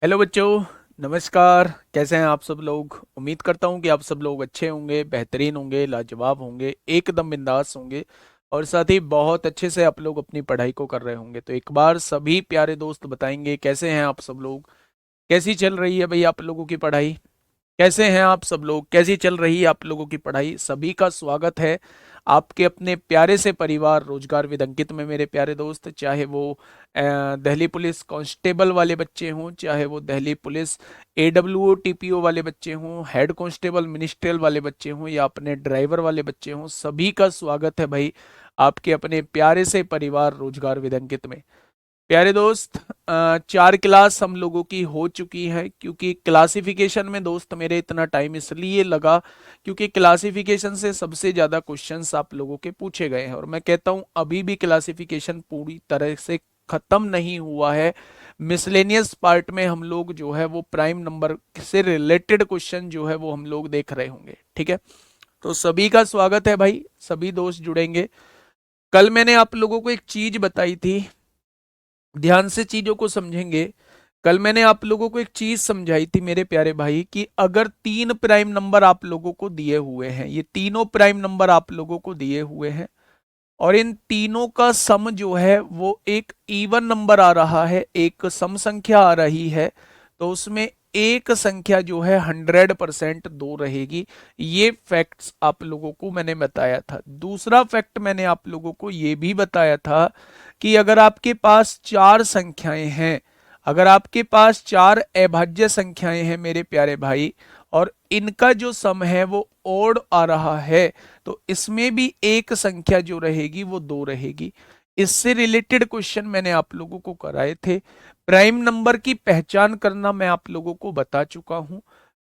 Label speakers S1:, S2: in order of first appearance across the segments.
S1: Hello बच्चों। नमस्कार। कैसे हैं आप सब लोग? उम्मीद करता हूं कि आप सब लोग अच्छे होंगे, बेहतरीन होंगे, लाजवाब होंगे, एकदम बिंदास होंगे और साथ ही बहुत अच्छे से आप लोग अपनी पढ़ाई को कर रहे होंगे। तो एक बार सभी प्यारे दोस्त बताएंगे कैसे हैं आप सब लोग, कैसी चल रही है भाई आप लोगों की पढ़ाई? कैसे हैं आप सब लोग? कैसी चल रही है आप लोगों की पढ़ाई? सभी का स्वागत है आपके अपने प्यारे से परिवार रोजगार विद अंकित में। मेरे प्यारे दोस्त, चाहे वो दिल्ली पुलिस कांस्टेबल वाले बच्चे हों, चाहे वो दिल्ली पुलिस एडब्ल्यूओ टीपीओ वाले बच्चे हों, हेड कांस्टेबल मिनिस्ट्रियल वाले बच्चे हों या अपने ड्राइवर वाले बच्चे हों, सभी का स्वागत है भाई आपके अपने प्यारे से परिवार रोजगार विद अंकित में। प्यारे दोस्त, 4 क्लास हम लोगों की हो चुकी है। क्योंकि क्लासिफिकेशन में दोस्त मेरे इतना टाइम इसलिए लगा क्योंकि क्लासिफिकेशन से सबसे ज़्यादा क्वेश्चंस आप लोगों के पूछे गए हैं और मैं कहता हूं अभी भी क्लासिफिकेशन पूरी तरह से ख़त्म नहीं हुआ है। मिसलेनियस पार्ट में हम लोग जो है वो प्राइम नंबर से रिलेटेड क्वेश्चन जो है वो हम लोग देख रहे होंगे। ठीक है, तो सभी का स्वागत है भाई, सभी दोस्त जुड़ेंगे। कल मैंने आप लोगों को एक चीज बताई थी, ध्यान से चीजों को समझेंगे। कल मैंने आप लोगों को एक चीज समझाई थी मेरे प्यारे भाई कि अगर 3 प्राइम नंबर आप लोगों को दिए हुए हैं, ये तीनों प्राइम नंबर आप लोगों को दिए हुए हैं और इन तीनों का सम जो है वो एक इवन नंबर आ रहा है, एक सम संख्या आ रही है, तो उसमें एक संख्या जो है 100% दो रहेगी। ये फैक्ट्स आप लोगों को मैंने बताया था। दूसरा फैक्ट मैंने आप लोगों को ये भी बताया था कि अगर आपके पास चार संख्याएं हैं, अगर आपके पास चार अभाज्य संख्याएं हैं मेरे प्यारे भाई, और इनका जो सम है वो ओड आ रहा है, तो इसमें भी एक संख्या जो रहेगी वो दो रहेगी। इससे रिलेटेड क्वेश्चन मैंने आप लोगों को कराए थे। प्राइम नंबर की पहचान करना मैं आप लोगों को बता चुका हूं।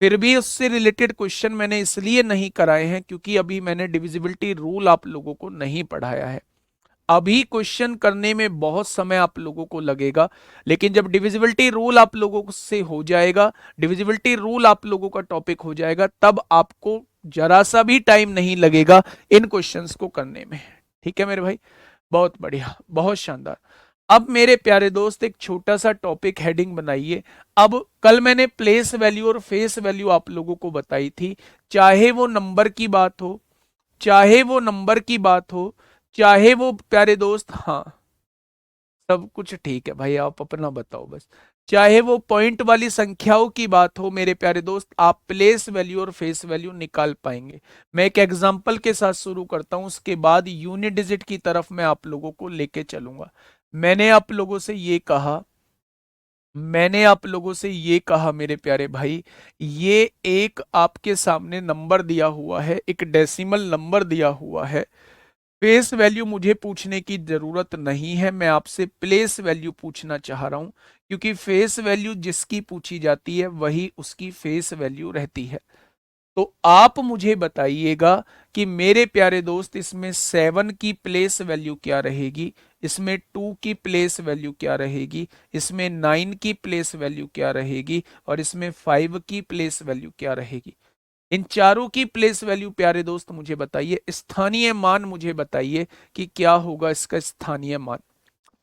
S1: फिर भी उससे रिलेटेड क्वेश्चन मैंने इसलिए नहीं कराए हैं क्योंकि अभी मैंने डिविजिबिलिटी रूल आप लोगों को नहीं पढ़ाया है। अभी क्वेश्चन करने में बहुत समय आप लोगों को लगेगा, लेकिन जब डिविजिबिलिटी रूल आप लोगों से हो जाएगा, डिविजिबिलिटी रूल आप लोगों का टॉपिक हो जाएगा, तब आपको जरा सा भी टाइम नहीं लगेगा इन क्वेश्चंस को करने में। ठीक है मेरे भाई, बहुत बढ़िया, बहुत शानदार। अब मेरे प्यारे दोस्त एक छोटा सा टॉपिक हेडिंग बनाइए। अब कल मैंने प्लेस वैल्यू और फेस वैल्यू आप लोगों को बताई थी। चाहे वो नंबर की बात हो, चाहे वो नंबर की बात हो, चाहे वो प्यारे दोस्त, हाँ सब कुछ ठीक है भाई, आप अपना बताओ बस। चाहे वो पॉइंट वाली संख्याओं की बात हो मेरे प्यारे दोस्त, आप प्लेस वैल्यू और फेस वैल्यू निकाल पाएंगे। मैं एक एग्जांपल के साथ शुरू करता हूं, उसके बाद यूनिट डिजिट की तरफ मैं आप लोगों को लेके चलूंगा। मैंने आप लोगों से ये कहा, मैंने आप लोगों से ये कहा मेरे प्यारे भाई, ये एक आपके सामने नंबर दिया हुआ है, एक डेसिमल नंबर दिया हुआ है। फेस वैल्यू मुझे पूछने की जरूरत नहीं है, मैं आपसे प्लेस वैल्यू पूछना चाह रहा हूं, क्योंकि फेस वैल्यू जिसकी पूछी जाती है वही उसकी फेस वैल्यू रहती है। तो आप मुझे बताइएगा कि मेरे प्यारे दोस्त इसमें 7 की प्लेस वैल्यू क्या रहेगी, इसमें 2 की प्लेस वैल्यू क्या रहेगी, इसमें 9 की प्लेस वैल्यू क्या रहेगी और इसमें 5 की प्लेस वैल्यू क्या रहेगी। इन चारों की प्लेस वैल्यू प्यारे दोस्त मुझे बताइए, स्थानीय मान मुझे बताइए कि क्या होगा इसका स्थानीय मान।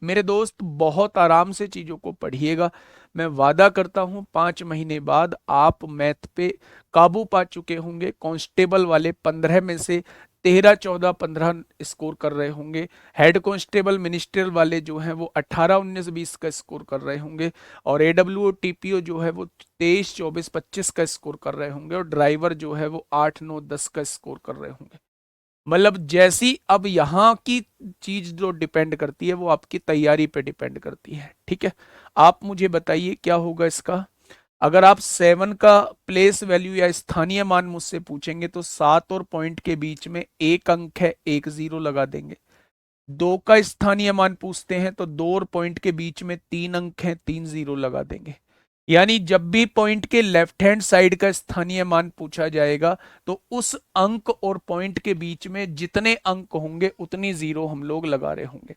S1: मेरे दोस्त बहुत आराम से चीजों को पढ़िएगा। मैं वादा करता हूं 5 महीने बाद आप मैथ पे काबू पा चुके होंगे। कांस्टेबल वाले 15 में से 13, 14, 15 स्कोर कर रहे होंगे। हेड कांस्टेबल मिनिस्ट्रियल वाले जो हैं वो 18, 19, 20 का स्कोर कर रहे होंगे। और एडब्ल्यू टीपीओ जो है वो 23, 24, 25 का स्कोर कर रहे होंगे। और ड्राइवर जो है वो 8, 9, 10 का स्कोर कर रहे होंगे। मतलब जैसी अब यहाँ की चीज जो डिपेंड करती है वो आपकी तैयारी पे डिपेंड करती है। ठीक है, आप मुझे बताइए क्या होगा इसका। अगर आप 7 का प्लेस वैल्यू या स्थानीय मान मुझसे पूछेंगे तो 7 और पॉइंट के बीच में एक अंक है, एक जीरो लगा देंगे। 2 का स्थानीय मान पूछते हैं तो 2 और पॉइंट के बीच में 3 अंक हैं, 3 जीरो लगा देंगे। यानी जब भी पॉइंट के लेफ्ट हैंड साइड का स्थानीय मान पूछा जाएगा तो उस अंक और पॉइंट के बीच में जितने अंक होंगे उतनी जीरो हम लोग लगा रहे होंगे।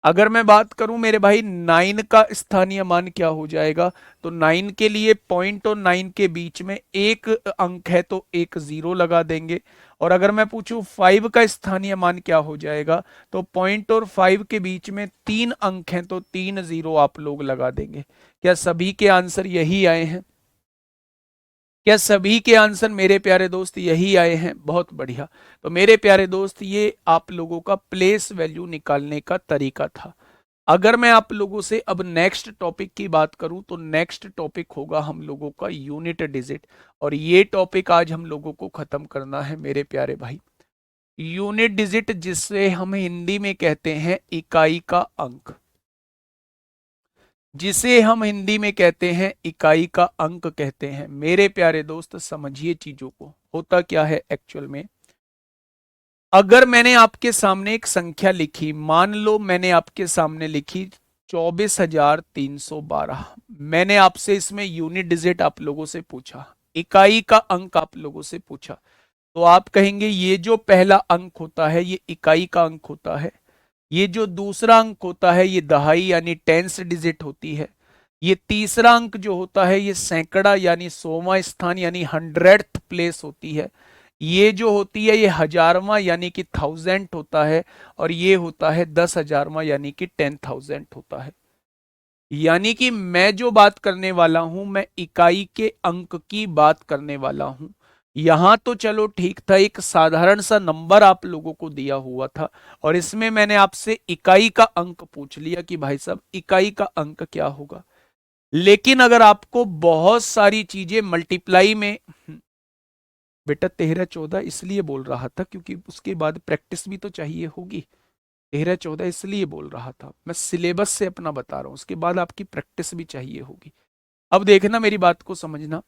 S1: अगर मैं बात करूं मेरे भाई 9 का स्थानीय मान क्या हो जाएगा, तो 9 के लिए पॉइंट और 9 के बीच में एक अंक है तो एक जीरो लगा देंगे। और अगर मैं पूछूं 5 का स्थानीय मान क्या हो जाएगा, तो पॉइंट और 5 के बीच में 3 अंक हैं तो 3 जीरो आप लोग लगा देंगे। क्या सभी के आंसर यही आए हैं? क्या सभी के आंसर मेरे प्यारे दोस्त यही आए हैं? बहुत बढ़िया। तो मेरे प्यारे दोस्त ये आप लोगों का प्लेस वैल्यू निकालने का तरीका था। अगर मैं आप लोगों से अब नेक्स्ट टॉपिक की बात करूं तो नेक्स्ट टॉपिक होगा हम लोगों का यूनिट डिजिट। और ये टॉपिक आज हम लोगों को खत्म करना है मेरे प्यारे भाई। यूनिट डिजिट जिसे हम हिंदी में कहते हैं इकाई का अंक, जिसे हम हिंदी में कहते हैं इकाई का अंक कहते हैं। मेरे प्यारे दोस्त समझिए चीजों को, होता क्या है एक्चुअल में। अगर मैंने आपके सामने एक संख्या लिखी, मान लो मैंने आपके सामने लिखी 24,312, मैंने आपसे इसमें यूनिट डिजिट आप लोगों से पूछा, इकाई का अंक आप लोगों से पूछा, तो आप कहेंगे ये जो पहला अंक होता है ये इकाई का अंक होता है, ये जो दूसरा अंक होता है ये दहाई यानी टेंस डिजिट होती है, ये तीसरा अंक जो होता है ये सैकड़ा यानी 100वां स्थान यानी 100th प्लेस होती है, ये जो होती है ये हजारवां यानी कि 1000 होता है, और ये होता है 10,000वां यानी कि 10,000 होता है। यानी कि मैं जो बात करने वाला हूं मैं इकाई के अंक की बात करने वाला हूं। यहां तो चलो ठीक था, एक साधारण सा नंबर आप लोगों को दिया हुआ था और इसमें मैंने आपसे इकाई का अंक पूछ लिया कि भाई साहब इकाई का अंक क्या होगा। लेकिन अगर आपको बहुत सारी चीजें मल्टीप्लाई में, बेटा 13 14 इसलिए बोल रहा था क्योंकि उसके बाद प्रैक्टिस भी तो चाहिए होगी। 13 14 इसलिए बोल रहा था, मैं सिलेबस से अपना बता रहा हूं, उसके बाद आपकी प्रैक्टिस भी चाहिए होगी। अब देखना मेरी बात को समझना,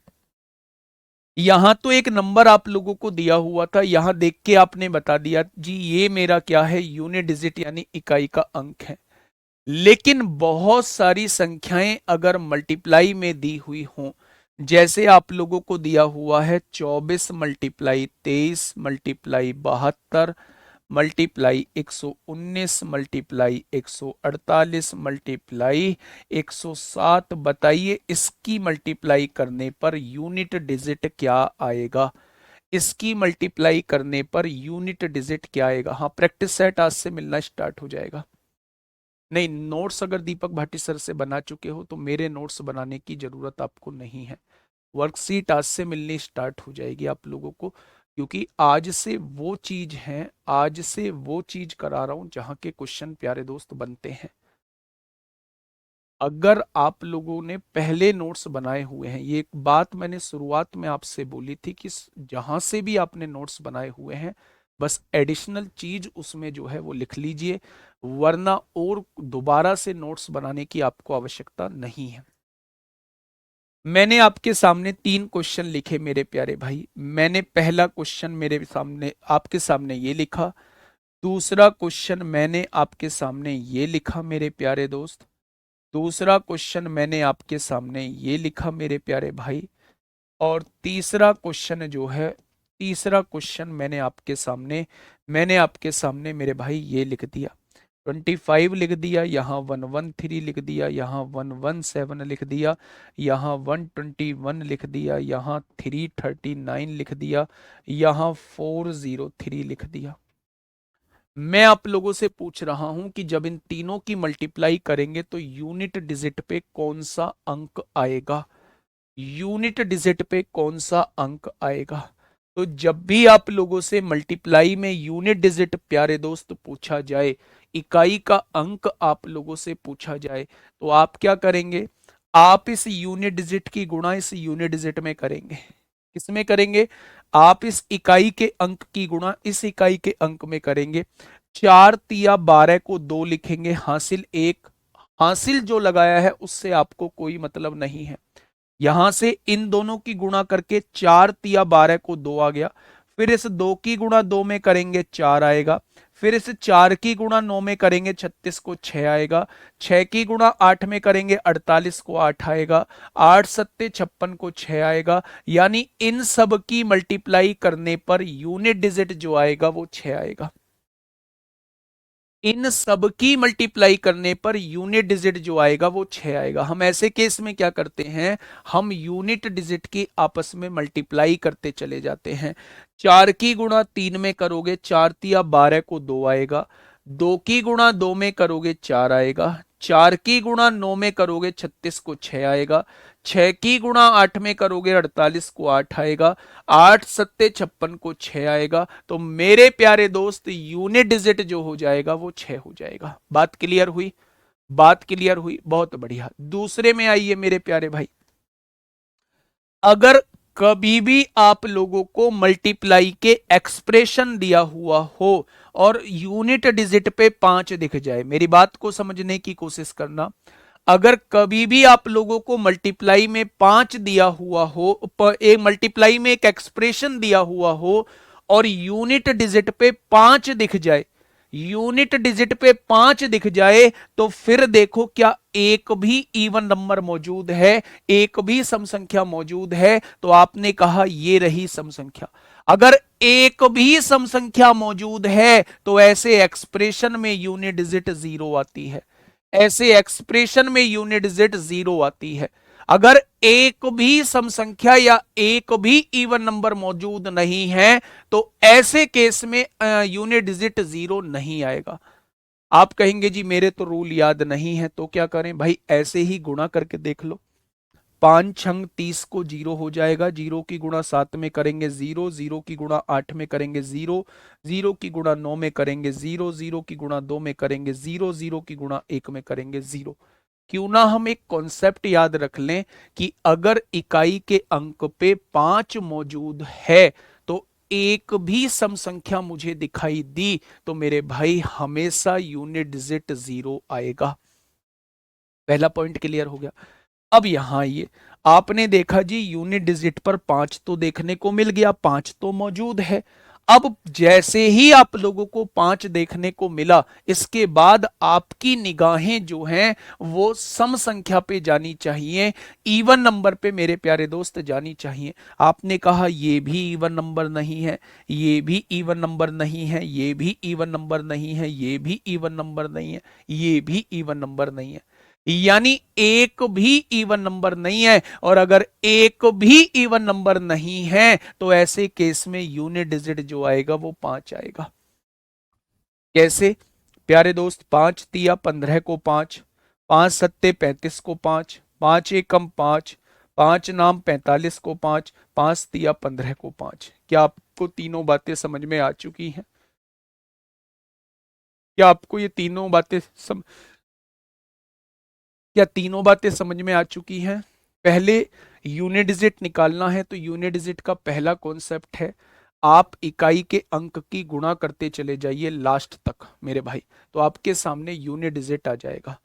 S1: यहां तो एक नंबर आप लोगों को दिया हुआ था, यहां देख के आपने बता दिया जी ये मेरा क्या है, यूनिट डिजिट यानी इकाई का अंक है। लेकिन बहुत सारी संख्याएं अगर मल्टीप्लाई में दी हुई हों, जैसे आप लोगों को दिया हुआ है 24 multiply 23 multiply 72 multiply 119 multiply 148 multiply 107, बताइए इसकी मल्टीप्लाई करने पर यूनिट डिजिट क्या आएगा? इसकी मल्टीप्लाई करने पर यूनिट डिजिट क्या आएगा? हाँ, प्रैक्टिस सेट आज से मिलना स्टार्ट हो जाएगा। नहीं, नोट्स अगर दीपक भाटी सर से बना चुके हो तो मेरे नोट्स बनाने की जरूरत आपको नहीं है। वर्कशीट आज से मिलनी स्टार्ट हो जाएगी आप लोगों को, क्योंकि आज से वो चीज है, आज से वो चीज करा रहा हूं जहां के क्वेश्चन प्यारे दोस्त बनते हैं। अगर आप लोगों ने पहले नोट्स बनाए हुए हैं, ये एक बात मैंने शुरुआत में आपसे बोली थी कि जहां से भी आपने नोट्स बनाए हुए हैं बस एडिशनल चीज उसमें जो है वो लिख लीजिए, वरना और दोबारा से नोट्स बनाने की आपको आवश्यकता नहीं है। मैंने आपके सामने 3 क्वेश्चन लिखे मेरे प्यारे भाई। मैंने पहला क्वेश्चन मेरे सामने आपके सामने ये लिखा, दूसरा क्वेश्चन मैंने आपके सामने ये लिखा मेरे प्यारे दोस्त, दूसरा क्वेश्चन मैंने आपके सामने ये लिखा मेरे प्यारे भाई, और तीसरा क्वेश्चन जो है, तीसरा क्वेश्चन मैंने आपके सामने मेरे भाई ये लिख दिया। 25 लिख दिया, यहाँ 113 लिख दिया, यहाँ 117 लिख दिया, यहाँ 121 लिख दिया, यहाँ 339 लिख दिया, यहाँ 403 लिख दिया। मैं आप लोगों से पूछ रहा हूं कि जब इन तीनों की मल्टीप्लाई करेंगे तो यूनिट डिजिट पे कौन सा अंक आएगा? यूनिट डिजिट पे कौन सा अंक आएगा? तो जब भी आप लोगों से मल्टीप्लाई में यूनिट डिजिट प्यारे दोस्त पूछा जाए, इकाई का अंक आप लोगों से पूछा जाए, तो आप क्या करेंगे? आप इस यूनिट डिजिट की गुणा इस यूनिट डिजिट में करेंगे। किसमें करेंगे? आप इस इकाई के अंक की गुणा इस इकाई के अंक में करेंगे। 4 तिया 12 को 2 लिखेंगे, हासिल 1, हासिल जो लगाया है उससे आपको कोई मतलब नहीं है। यहां से इन दोनों की गुणा करके 4 तिया 12 को 2 आ गया, फिर इस 2 की गुणा 2 में करेंगे 4 आएगा, फिर इस 4 की गुणा 9 में करेंगे 36 को 6 आएगा, 6 की गुणा 8 में करेंगे 48 को 8 आएगा, 8 सत्ते 56 को 6 आएगा। यानी इन सब की मल्टीप्लाई करने पर यूनिट डिजिट जो आएगा वो 6 आएगा। इन सब की मल्टीप्लाई करने पर यूनिट डिजिट जो आएगा वो 6 आएगा। हम ऐसे केस में क्या करते हैं, हम यूनिट डिजिट की आपस में मल्टीप्लाई करते चले जाते हैं। 4 की गुणा 3 में करोगे 4 तिया 12 को 2 आएगा। 2 की गुणा 2 में करोगे 4 आएगा। 4 की गुणा 9 में करोगे 36 को 6 आएगा। 6 की गुणा 8 में करोगे 48 को 8 आएगा। 8 सत्ते 56 को 6 आएगा। तो मेरे प्यारे दोस्त यूनिट डिजिट जो हो जाएगा वो 6 हो जाएगा। बात क्लियर हुई? बात क्लियर हुई, बहुत बढ़िया। दूसरे में आइए मेरे प्यारे भाई, अगर कभी भी आप लोगों को मल्टीप्लाई के एक्सप्रेशन दिया हुआ हो और यूनिट डिजिट पे 5 दिख जाए, मेरी बात को समझने की कोशिश करना। अगर कभी भी आप लोगों को मल्टीप्लाई में 5 दिया हुआ हो, एक मल्टीप्लाई में एक एक्सप्रेशन दिया हुआ हो और यूनिट डिजिट पे 5 दिख जाए, यूनिट डिजिट पे 5 दिख जाए, तो फिर देखो क्या एक भी इवन नंबर मौजूद है, एक भी सम संख्या मौजूद है। तो आपने कहा ये रही सम संख्या। अगर एक भी सम संख्या मौजूद है तो ऐसे एक्सप्रेशन में यूनिट डिजिट 0 आती है। ऐसे एक्सप्रेशन में यूनिट डिजिट 0 आती है। अगर एक भी सम संख्या या एक भी इवन नंबर मौजूद नहीं है तो ऐसे केस में यूनिट डिजिट 0 नहीं आएगा। आप कहेंगे जी मेरे तो रूल याद नहीं है, तो क्या करें भाई, ऐसे ही गुणा करके देख लो। 5 छंग 30 को 0 हो जाएगा। 0 की गुणा 7 में करेंगे 0, 0 की गुणा 8 में करेंगे 0, 0 की गुणा 9 में करेंगे 0, 0 की गुणा 2 में करेंगे 0, 0 की गुणा 1 में करेंगे 0। क्यों ना हम एक कॉन्सेप्ट याद रख लें कि अगर इकाई के अंक पे 5 मौजूद है तो एक भी सम संख्या मुझे दिखाई दी तो मेरे भाई हमेशा यूनिट डिजिट 0 आएगा। पहला पॉइंट क्लियर हो गया। अब यहां ये आपने देखा जी यूनिट डिजिट पर 5 तो देखने को मिल गया, 5 तो मौजूद है। अब जैसे ही आप लोगों को 5 देखने को मिला, इसके बाद आपकी निगाहें जो हैं वो सम संख्या पे जानी चाहिए, इवन नंबर पे मेरे प्यारे दोस्त जानी चाहिए। आपने कहा ये भी इवन नंबर नहीं है, ये भी इवन नंबर नहीं है, ये भी इवन नंबर नहीं है, ये भी इवन नंबर नहीं है, ये भी इवन नंबर नहीं है, यानी एक भी इवन नंबर नहीं है। और अगर एक भी इवन नंबर नहीं है तो ऐसे केस में यूनिट डिजिट जो आएगा वो 5 आएगा। कैसे प्यारे दोस्त? 5 तिया 15 को 5, 5 सत्ते 35 को 5, 5 एकम 5, 5 नाम 45 को 5, 5 तिया 15 को 5। क्या आपको तीनों बातें समझ में आ चुकी हैं? क्या आपको ये तीनों बातें क्या तीनों बातें समझ में आ चुकी हैं? पहले यूनिट डिजिट निकालना है तो यूनिट डिजिट का पहला कॉन्सेप्ट है, आप इकाई के अंक की गुणा करते चले जाइए लास्ट तक मेरे भाई, तो आपके सामने यूनिट डिजिट आ जाएगा।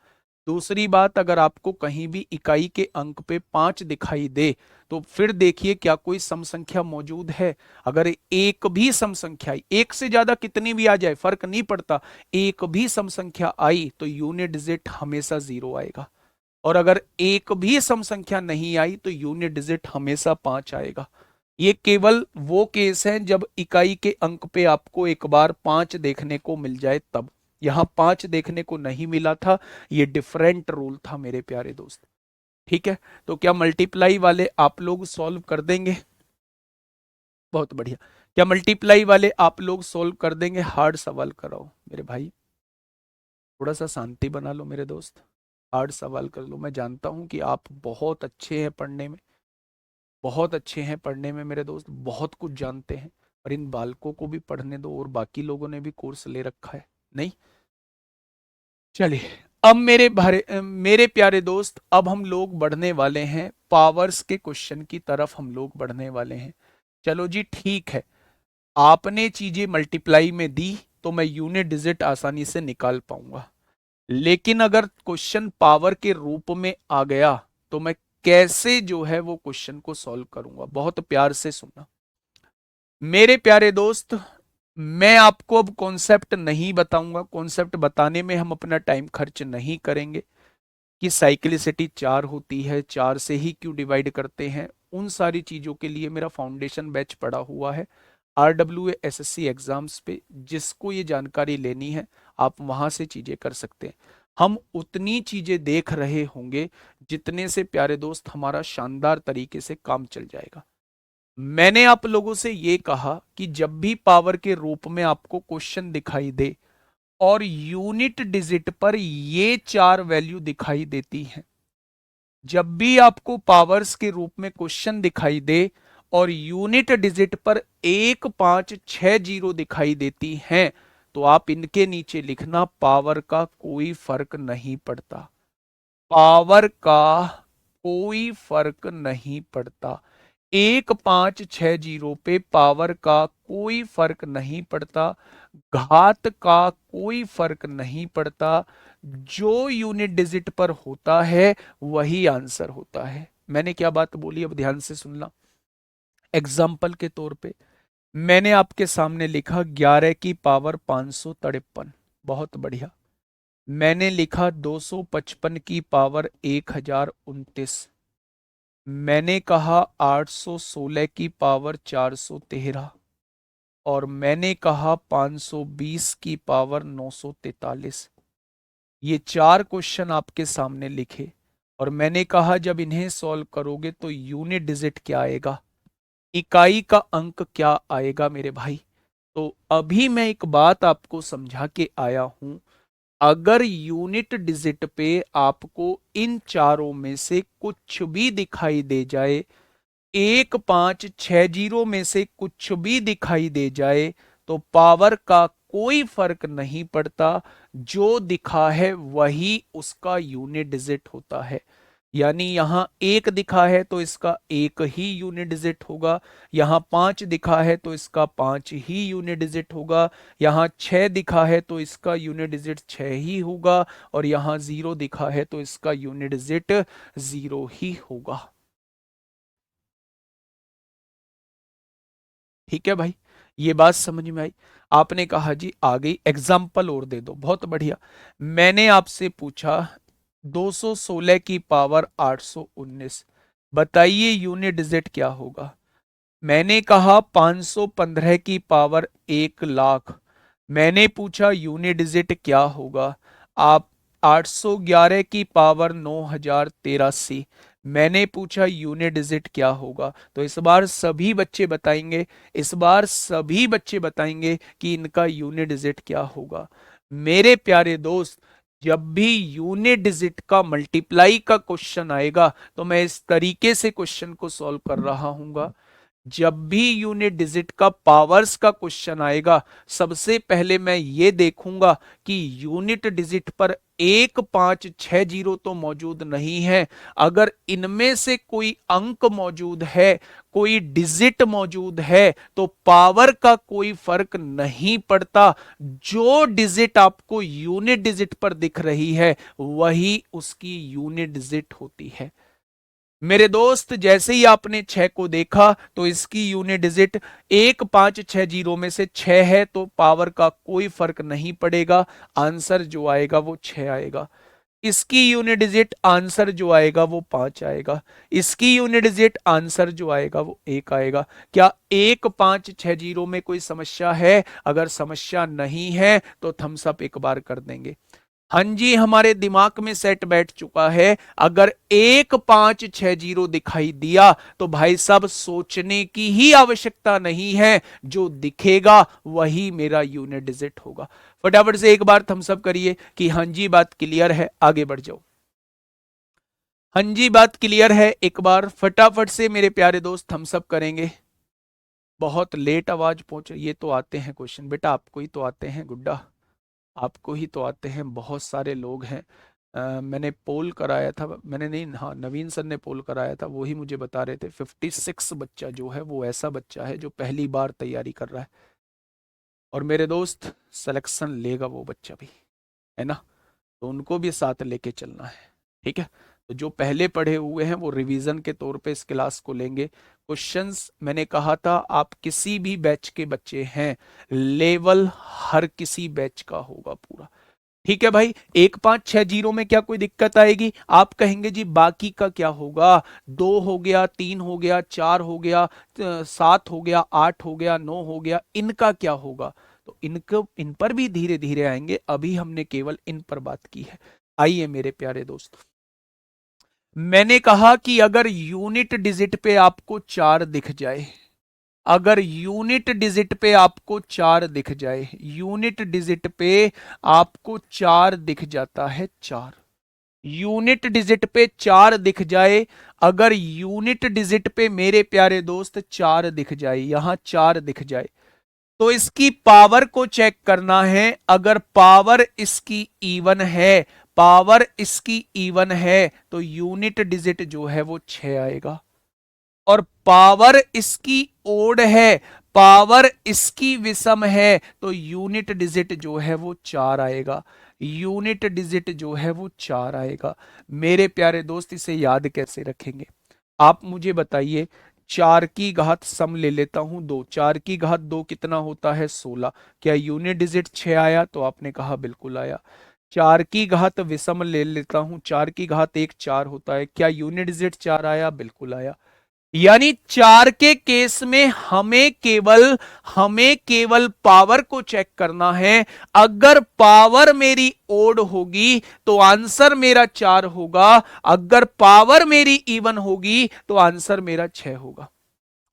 S1: दूसरी बात, अगर आपको कहीं भी इकाई के अंक पे 5 दिखाई दे तो फिर देखिए क्या कोई सम संख्या मौजूद है। अगर एक भी सम संख्या, एक से ज्यादा कितनी भी आ जाए फर्क नहीं पड़ता, एक भी सम संख्या आई तो यूनिट डिजिट हमेशा 0 आएगा। और अगर एक भी सम संख्या नहीं आई तो यूनिट डिजिट हमेशा 5 आएगा। ये केवल वो केस है जब इकाई के अंक पे आपको एक बार 5 देखने को मिल जाए तब। यहां 5 देखने को नहीं मिला था, ये डिफरेंट रूल था मेरे प्यारे दोस्त। ठीक है, तो क्या मल्टीप्लाई वाले आप लोग सॉल्व कर देंगे? बहुत बढ़िया। क्या मल्टीप्लाई वाले आप लोग सॉल्व कर देंगे? हार्ड सवाल कराओ मेरे भाई, थोड़ा सा शांति बना लो मेरे दोस्त, हार्ड सवाल कर लो। मैं जानता हूं कि आप बहुत अच्छे हैं पढ़ने में, बहुत अच्छे हैं पढ़ने में मेरे दोस्त, बहुत कुछ जानते हैं। और इन बालकों को भी पढ़ने दो, और बाकी लोगों ने भी कोर्स ले रखा है नहीं। चलिए, अब मेरे प्यारे दोस्त, अब हम लोग बढ़ने वाले हैं पावर्स के क्वेश्चन की तरफ, हम लोग बढ़ने वाले हैं। चलो जी ठीक है, आपने चीजें मल्टीप्लाई में दी तो मैं यूनिट डिजिट आसानी से निकाल पाऊंगा, लेकिन अगर क्वेश्चन पावर के रूप में आ गया तो मैं कैसे जो है वो क्वेश्चन को सॉल्व करूंगा? बहुत प्यार से सुनना मेरे प्यारे दोस्त। मैं आपको अब कॉन्सेप्ट नहीं बताऊंगा, कॉन्सेप्ट बताने में हम अपना टाइम खर्च नहीं करेंगे कि साइक्लिसिटी 4 होती है, 4 से ही क्यों डिवाइड करते हैं। उन सारी चीजों के लिए मेरा फाउंडेशन बैच पड़ा हुआ है, RWA SSC एग्जाम्स पे जिसको ये जानकारी लेनी है आप वहां से चीजें कर सकते हैं। हम उतनी चीजें देख रहे होंगे जितने से प्यारे दोस्त हमारा शानदार तरीके से काम चल जाएगा। मैंने आप लोगों से ये कहा कि जब भी पावर के रूप में आपको क्वेश्चन दिखाई दे और यूनिट डिजिट पर ये 4 वैल्यू दिखाई देती हैं, जब भी आपको पावर्स के रूप में क्वेश्चन दिखाई दे और यूनिट डिजिट पर 1560 दिखाई देती हैं, तो आप इनके नीचे लिखना पावर का कोई फर्क नहीं पड़ता, पावर का कोई फर्क नहीं पड़ता। 1560 पे पावर का कोई फर्क नहीं पड़ता, घात का कोई फर्क नहीं पड़ता, जो यूनिट डिजिट पर होता है वही आंसर होता है। मैंने क्या बात बोली अब ध्यान से सुनना। एग्जाम्पल के तौर पे मैंने आपके सामने लिखा 11 की पावर 553, बहुत बढ़िया। मैंने लिखा 255 की पावर 1029, मैंने कहा 816 की पावर 413, और मैंने कहा 520 की पावर 943। ये 4 क्वेश्चन आपके सामने लिखे और मैंने कहा जब इन्हें सॉल्व करोगे तो यूनिट डिजिट क्या आएगा, इकाई का अंक क्या आएगा मेरे भाई। तो अभी मैं एक बात आपको समझा के आया हूं, अगर यूनिट डिजिट पे आपको इन चारों में से कुछ भी दिखाई दे जाए, 1560 में से कुछ भी दिखाई दे जाए, तो पावर का कोई फर्क नहीं पड़ता, जो दिखा है वही उसका यूनिट डिजिट होता है। यानी यहां 1 दिखा है तो इसका 1 ही यूनिट डिजिट होगा, यहां 5 दिखा है तो इसका 5 ही यूनिट डिजिट होगा, यहां 6 दिखा है तो इसका यूनिट डिजिट 6 ही होगा, और यहां 0 दिखा है तो इसका यूनिट डिजिट 0 ही होगा। ठीक है भाई, ये बात समझ में आई। आपने कहा जी आ गई, एग्जाम्पल और दे दो, बहुत बढ़िया। मैंने आपसे पूछा 216 की पावर 819, बताइए यूनिट डिजिट क्या होगा। मैंने कहा 515 की पावर 1 लाख, मैंने पूछा यूनिट डिजिट क्या होगा। आप 811 की पावर 9083, मैंने पूछा यूनिट डिजिट क्या होगा। तो इस बार सभी बच्चे बताएंगे, इस बार सभी बच्चे बताएंगे कि इनका यूनिट डिजिट क्या होगा। मेरे प्यारे दोस्त, जब भी यूनिट डिजिट का मल्टीप्लाई का क्वेश्चन आएगा तो मैं इस तरीके से क्वेश्चन को सॉल्व कर रहा हूंगा। जब भी यूनिट डिजिट का पावर्स का क्वेश्चन आएगा, सबसे पहले मैं ये देखूंगा कि यूनिट डिजिट पर 1560 तो मौजूद नहीं है। अगर इनमें से कोई अंक मौजूद है, कोई डिजिट मौजूद है, तो पावर का कोई फर्क नहीं पड़ता, जो डिजिट आपको यूनिट डिजिट पर दिख रही है वही उसकी यूनिट डिजिट होती है। मेरे दोस्त, जैसे ही आपने 6 को देखा तो इसकी यूनिट डिजिट 1560 में से 6 है, तो पावर का कोई फर्क नहीं पड़ेगा, आंसर जो आएगा वो 6 आएगा। इसकी यूनिट डिजिट आंसर जो आएगा वो 5 आएगा, इसकी यूनिट डिजिट आंसर जो आएगा वो 1 आएगा। क्या 1560 में कोई समस्या है? अगर समस्या नहीं है तो थम्स अप एक बार कर देंगे। हाँ जी, हमारे दिमाग में सेट बैठ चुका है। अगर 1560 दिखाई दिया तो भाई साहब सोचने की ही आवश्यकता नहीं है, जो दिखेगा वही मेरा यूनिट डिजिट होगा। फटाफट से एक बार थम्स अप करिए कि हाँ जी बात क्लियर है, आगे बढ़ जाओ। हाँ जी बात क्लियर है, एक बार फटाफट से मेरे प्यारे दोस्त थम्स अप करेंगे। बहुत लेट आवाज पहुंच, ये तो आते हैं क्वेश्चन बेटा, आपको ही तो आते हैं गुड्डा, आपको ही तो आते हैं, बहुत सारे लोग हैं। मैंने पोल कराया था, मैंने नहीं, हाँ नवीन सर ने पोल कराया था, वही मुझे बता रहे थे 56 बच्चा जो है वो ऐसा बच्चा है जो पहली बार तैयारी कर रहा है, और मेरे दोस्त सिलेक्शन लेगा वो बच्चा भी, है ना, तो उनको भी साथ लेके चलना है। ठीक है, तो जो पहले पढ़े हुए हैं वो रिवीजन के तौर पे इस क्लास को लेंगे। क्वेश्चंस मैंने कहा था आप किसी भी बैच के बच्चे हैं, लेवल हर किसी बैच का होगा पूरा। ठीक है भाई, 1560 में क्या कोई दिक्कत आएगी? आप कहेंगे जी बाकी का क्या होगा, 2 हो गया, 3 हो गया, 4 हो गया, 7 हो गया, 8 हो गया, 9 हो गया, इनका क्या होगा? तो इनको, इन पर भी धीरे धीरे आएंगे, अभी हमने केवल इन पर बात की है। आइए मेरे प्यारे दोस्त, मैंने कहा कि अगर यूनिट डिजिट पे आपको 4 दिख जाए, अगर यूनिट डिजिट पे आपको 4 दिख जाए, यूनिट डिजिट पे आपको 4 दिख जाता है, 4 यूनिट डिजिट पे 4 दिख जाए, अगर यूनिट डिजिट पे मेरे प्यारे दोस्त 4 दिख जाए, यहां 4 दिख जाए, तो इसकी पावर को चेक करना है। अगर पावर इसकी इवन है, पावर इसकी इवन है, तो यूनिट डिजिट जो है वो 6 आएगा। और पावर इसकी ओड है, पावर इसकी विषम है, तो यूनिट डिजिट जो है वो 4 आएगा। यूनिट डिजिट जो है वो 4 आएगा। मेरे प्यारे दोस्त, इसे याद कैसे रखेंगे आप मुझे बताइए। 4 की घात सम ले लेता हूं 2, 4 की घात 2 कितना होता है? 16। क्या यूनिट डिजिट 6 आया? तो आपने कहा बिल्कुल आया। 4 की घात विषम ले लेता हूं, 4 की घात 1 4 होता है, क्या यूनिट डिजिट 4 आया? बिल्कुल आया। यानी 4 के केस में हमें केवल पावर को चेक करना है। अगर पावर मेरी ओड होगी तो आंसर मेरा 4 होगा, अगर पावर मेरी इवन होगी तो आंसर मेरा 6 होगा।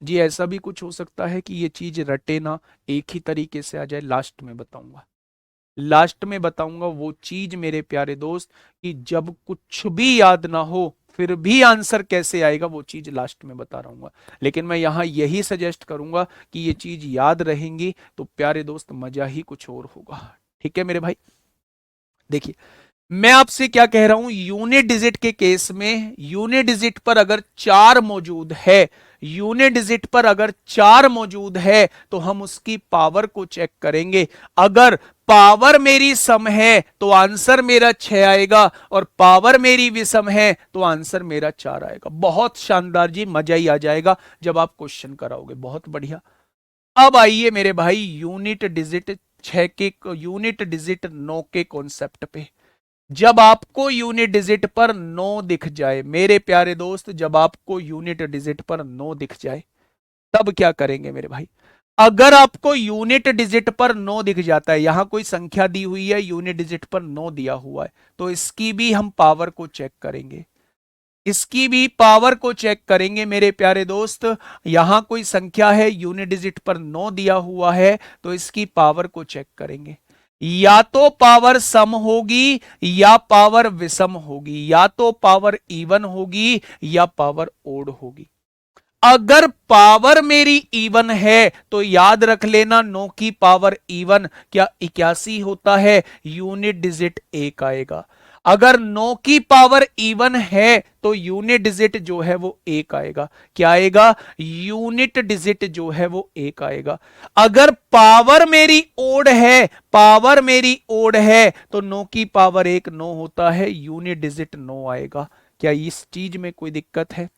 S1: जी ऐसा भी कुछ हो सकता है कि ये चीज रटे ना, एक ही तरीके से आ जाए। लास्ट में बताऊंगा, लास्ट में बताऊंगा वो चीज मेरे प्यारे दोस्त, कि जब कुछ भी याद ना हो फिर भी आंसर कैसे आएगा, वो चीज लास्ट में बता रहा हूँ। लेकिन मैं यहां यही सजेस्ट करूंगा कि ये चीज याद रहेंगी तो प्यारे दोस्त मजा ही कुछ और होगा। ठीक है मेरे भाई, देखिए मैं आपसे क्या कह रहा हूं, यूनिट डिजिट के केस में यूनिट डिजिट पर अगर 4 मौजूद है, यूनिट डिजिट पर अगर 4 मौजूद है तो हम उसकी पावर को चेक करेंगे। अगर पावर मेरी सम है तो आंसर मेरा 6 आएगा, और पावर मेरी विषम है तो आंसर मेरा 4 आएगा। बहुत शानदार जी, मजा ही आ जाएगा जब आप क्वेश्चन कराओगे। बहुत बढ़िया। अब आइए मेरे भाई यूनिट डिजिट 6 के, यूनिट डिजिट 9 के कॉन्सेप्ट पे। जब आपको यूनिट डिजिट पर 9 दिख जाए मेरे प्यारे दोस्त, जब आपको यूनिट डिजिट पर 9 दिख जाए तब क्या करेंगे मेरे भाई? अगर आपको यूनिट डिजिट पर 9 दिख जाता है, यहां कोई संख्या दी हुई है, यूनिट डिजिट पर 9 दिया हुआ है, तो इसकी भी हम पावर को चेक करेंगे, इसकी भी पावर को चेक करेंगे मेरे प्यारे दोस्त। यहां कोई संख्या है, यूनिट डिजिट पर 9 दिया हुआ है, तो इसकी पावर को चेक करेंगे। या तो पावर सम होगी या पावर विषम होगी, या तो पावर इवन होगी या पावर ओड होगी। अगर पावर मेरी इवन है तो याद रख लेना, 9 की पावर इवन क्या 81 होता है, यूनिट डिजिट 1 आएगा। अगर 9 की पावर इवन है तो यूनिट डिजिट जो है वो 1 आएगा। क्या आएगा? यूनिट डिजिट जो है वो 1 आएगा। अगर पावर मेरी ओड है, पावर मेरी ओड है, तो 9 की पावर 1 9 होता है, यूनिट डिजिट 9 आएगा। क्या इस चीज में कोई दिक्कत है?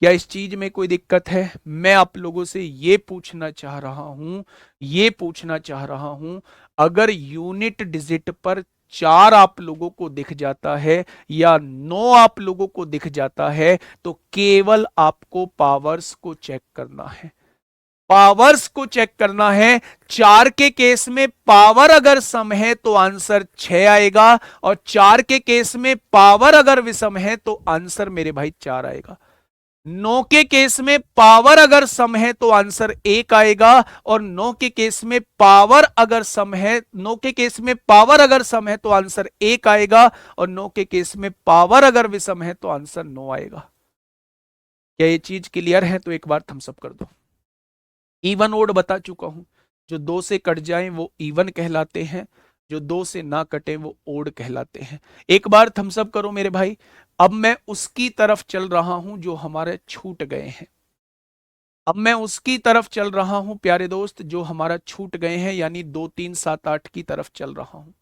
S1: क्या इस चीज में कोई दिक्कत है? मैं आप लोगों से ये पूछना चाह रहा हूं, ये पूछना चाह रहा हूं, अगर यूनिट डिजिट पर 4 आप लोगों को दिख जाता है या 9 आप लोगों को दिख जाता है, तो केवल आपको पावर्स को चेक करना है, पावर्स को चेक करना है। 4 के केस में पावर अगर सम है तो आंसर 6 आएगा, और 4 के केस में पावर अगर विषम है तो आंसर मेरे भाई 4 आएगा। 9 के केस में पावर अगर सम है तो आंसर 1 आएगा, और 9 के केस में पावर अगर सम है, 9 के केस में पावर अगर सम है तो आंसर 1 आएगा, और 9 के केस में पावर अगर विषम है तो आंसर 9 आएगा। क्या ये चीज क्लियर है? तो एक बार थम्स अप कर दो। इवन ओड बता चुका हूं, जो 2 से कट जाएं वो इवन कहलाते हैं, जो 2 से ना कटे वो ओड कहलाते हैं। एक बार थम्स अप करो मेरे भाई। अब मैं उसकी तरफ चल रहा हूं जो हमारे छूट गए हैं, अब मैं उसकी तरफ चल रहा हूं प्यारे दोस्त जो हमारा छूट गए हैं, यानी 2 3 7 8 की तरफ चल रहा हूं।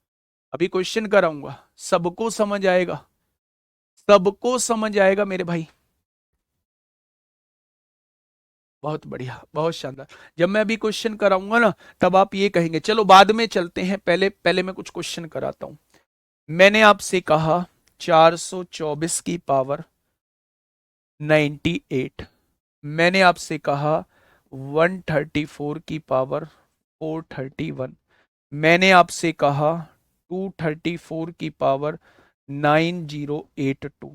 S1: अभी क्वेश्चन कराऊंगा, सबको समझ आएगा, सबको समझ आएगा मेरे भाई। बहुत बढ़िया, बहुत शानदार। जब मैं अभी क्वेश्चन कराऊंगा ना, तब आप ये कहेंगे। चलो बाद में चलते हैं, पहले पहले मैं कुछ क्वेश्चन कराता हूं। मैंने आपसे कहा 424 की पावर 98। मैंने आपसे कहा 134 की पावर 431। मैंने आपसे कहा 234 की पावर 9082।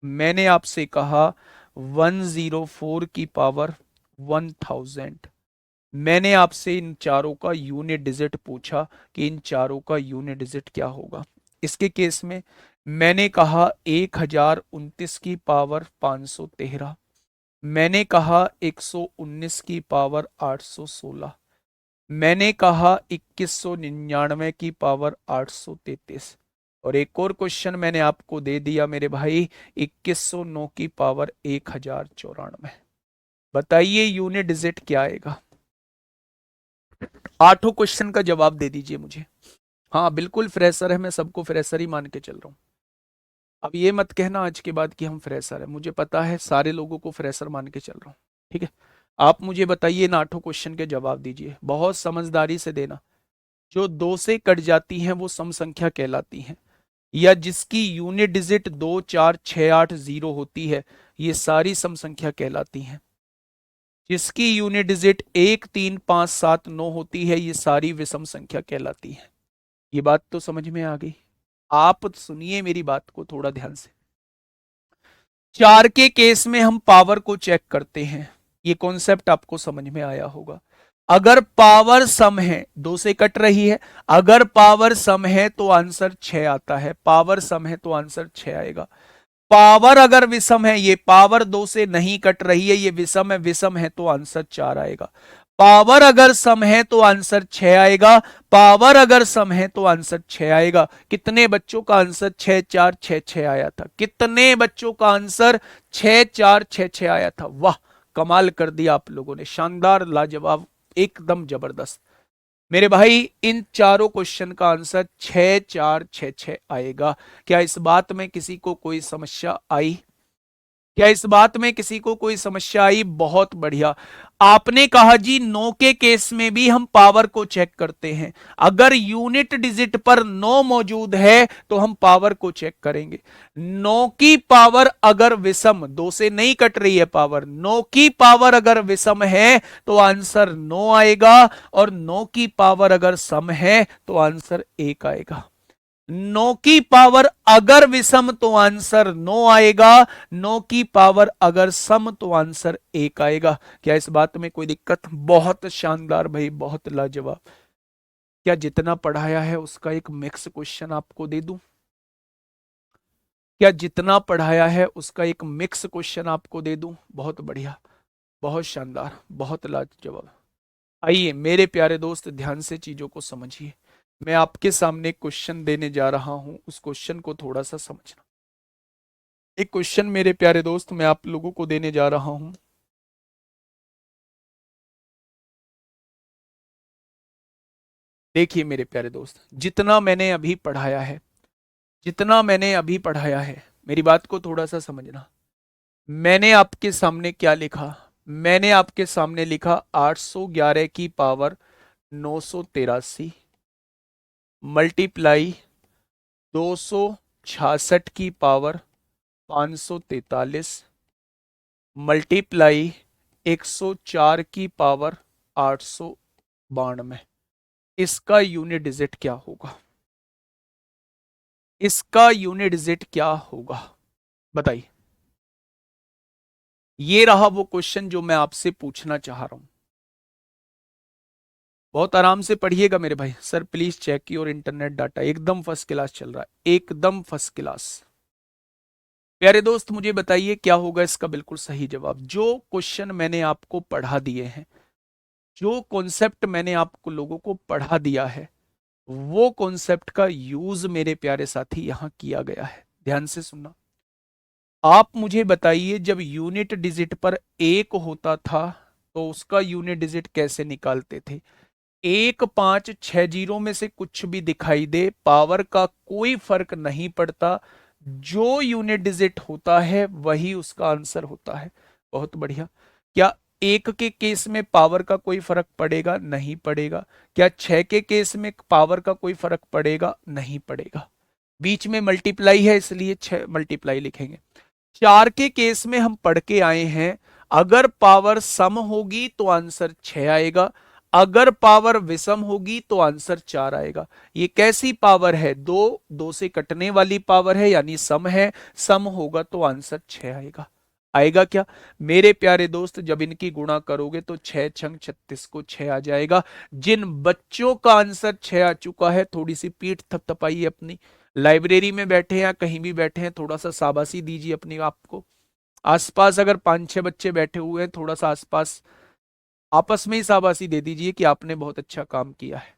S1: मैंने आपसे कहा 104 की पावर 1000। मैंने आपसे इन चारों का यूनिट डिजिट पूछा कि इन चारों का यूनिट डिजिट क्या होगा। इसके केस में मैंने कहा 1029 की पावर 513। मैंने कहा 119 की पावर 816। मैंने कहा 2199 की पावर 833। और एक और क्वेश्चन मैंने आपको दे दिया मेरे भाई, 2109 की पावर 1094। बताइए यूनिट डिजिट क्या आएगा। आठों क्वेश्चन का जवाब दे दीजिए मुझे। हाँ बिल्कुल फ्रेशर है, मैं सबको फ्रेशर ही मान के चल रहा हूँ। अब ये मत कहना आज के बाद कि हम फ्रेशर है, मुझे पता है सारे लोगों को फ्रेशर मान के चल रहा हूँ। ठीक है, आप मुझे बताइए, इन आठों क्वेश्चन के जवाब दीजिए, बहुत समझदारी से देना। जो दो से कट जाती हैं वो सम संख्या कहलाती हैं, या जिसकी यूनिट डिजिट 2 4 6 8 0 होती है, ये सारी सम संख्या कहलाती हैं। जिसकी यूनिट डिजिट 1 3 5 7 9 होती है, ये सारी विषम संख्या कहलाती है। ये बात तो समझ में आ गई। आप सुनिए मेरी बात को थोड़ा ध्यान से। चार के केस में हम पावर को चेक करते हैं, ये कॉन्सेप्ट आपको समझ में आया होगा। अगर पावर सम है, दो से कट रही है, अगर पावर सम है तो आंसर 6 आता है। पावर सम है तो आंसर 6 आएगा। पावर अगर विषम है, ये पावर दो से नहीं कट रही है, ये विषम है, विषम है तो आंसर 4 आएगा। पावर अगर सम है तो आंसर 6 आएगा। पावर अगर सम है तो आंसर 6 आएगा। कितने बच्चों का आंसर 6 4 6 6 आया था? कितने बच्चों का आंसर 6 4 6 6 आया था? वाह, कमाल कर दिया आप लोगों ने, शानदार, लाजवाब, एकदम जबरदस्त। मेरे भाई इन चारों क्वेश्चन का आंसर 6 4 6 6 आएगा। क्या इस बात में किसी को कोई समस्या आई? क्या इस बात में किसी को कोई समस्या आई? बहुत बढ़िया। आपने कहा जी नो के केस में भी हम पावर को चेक करते हैं। अगर यूनिट डिजिट पर नो मौजूद है तो हम पावर को चेक करेंगे। नो की पावर अगर विषम, दो से नहीं कट रही है पावर, नो की पावर अगर विषम है तो आंसर नो आएगा, और नो की पावर अगर सम है तो आंसर 1 आएगा। नो की पावर अगर विषम तो आंसर नो आएगा, नो की पावर अगर सम तो आंसर 1 आएगा। क्या इस बात में कोई दिक्कत? बहुत शानदार भाई, बहुत लाजवाब। क्या जितना पढ़ाया है उसका एक मिक्स क्वेश्चन आपको दे दूं? क्या जितना पढ़ाया है उसका एक मिक्स क्वेश्चन आपको दे दूं? बहुत बढ़िया, बहुत शानदार, बहुत लाजवाब। आइए मेरे प्यारे दोस्त, ध्यान से चीजों को समझिए। मैं आपके सामने क्वेश्चन देने जा रहा हूं, उस क्वेश्चन को थोड़ा सा समझना। एक क्वेश्चन मेरे प्यारे दोस्त मैं आप लोगों को देने जा रहा हूं। देखिए मेरे प्यारे दोस्त, जितना मैंने अभी पढ़ाया है, जितना मैंने अभी पढ़ाया है, मेरी बात को थोड़ा सा समझना। मैंने आपके सामने क्या लिखा? मैंने आपके सामने लिखा 811 की पावर 983 मल्टीप्लाई 266 की पावर 543 मल्टीप्लाई 104 की पावर 892। इसका यूनिट डिजिट क्या होगा? इसका यूनिट डिजिट क्या होगा? बताइए। ये रहा वो क्वेश्चन जो मैं आपसे पूछना चाह रहा हूं। बहुत आराम से पढ़िएगा मेरे भाई। Sir please check your internet data, एकदम फर्स्ट क्लास चल रहा है, एकदम फर्स्ट क्लास। प्यारे दोस्त मुझे बताइए क्या होगा इसका बिल्कुल सही जवाब। जो क्वेश्चन मैंने आपको पढ़ा दिए हैं, जो कॉन्सेप्ट मैंने आपको लोगों को पढ़ा दिया है, वो कॉन्सेप्ट का यूज मेरे प्यारे साथी यहां किया गया है। ध्यान से सुनना। आप मुझे बताइए, जब यूनिट डिजिट पर 1 होता था तो उसका यूनिट डिजिट कैसे निकालते थे? 1 5 6 0 में से कुछ भी दिखाई दे, पावर का कोई फर्क नहीं पड़ता, जो यूनिट डिजिट होता है वही उसका आंसर होता है। बहुत बढ़िया। क्या एक के केस में पावर का कोई फर्क पड़ेगा? नहीं पड़ेगा। क्या 6 के केस में पावर का कोई फर्क पड़ेगा? नहीं पड़ेगा। बीच में मल्टीप्लाई है इसलिए 6 मल्टीप्लाई लिखेंगे। 4 के केस में हम पढ़ के आए हैं, अगर पावर सम होगी तो आंसर 6 आएगा, अगर पावर विषम होगी तो आंसर 4 आएगा। ये कैसी पावर है? दो, दो से कटने वाली पावर है, यानी सम है। सम होगा तो आंसर 6 आएगा। आएगा क्या मेरे प्यारे दोस्त? जब इनकी गुणा करोगे तो 6 छंग 36 को 6 आ जाएगा। जिन बच्चों का आंसर 6 आ चुका है, थोड़ी सी पीठ थपथपाइए अपनी। लाइब्रेरी में बैठे हैं या कहीं भी बैठे हैं, थोड़ा सा शाबाशी दीजिए अपने आप को। आसपास अगर 5-6 बच्चे बैठे हुए हैं, थोड़ा सा आसपास आपस में ही शाबाशी दे दीजिए कि आपने बहुत अच्छा काम किया है।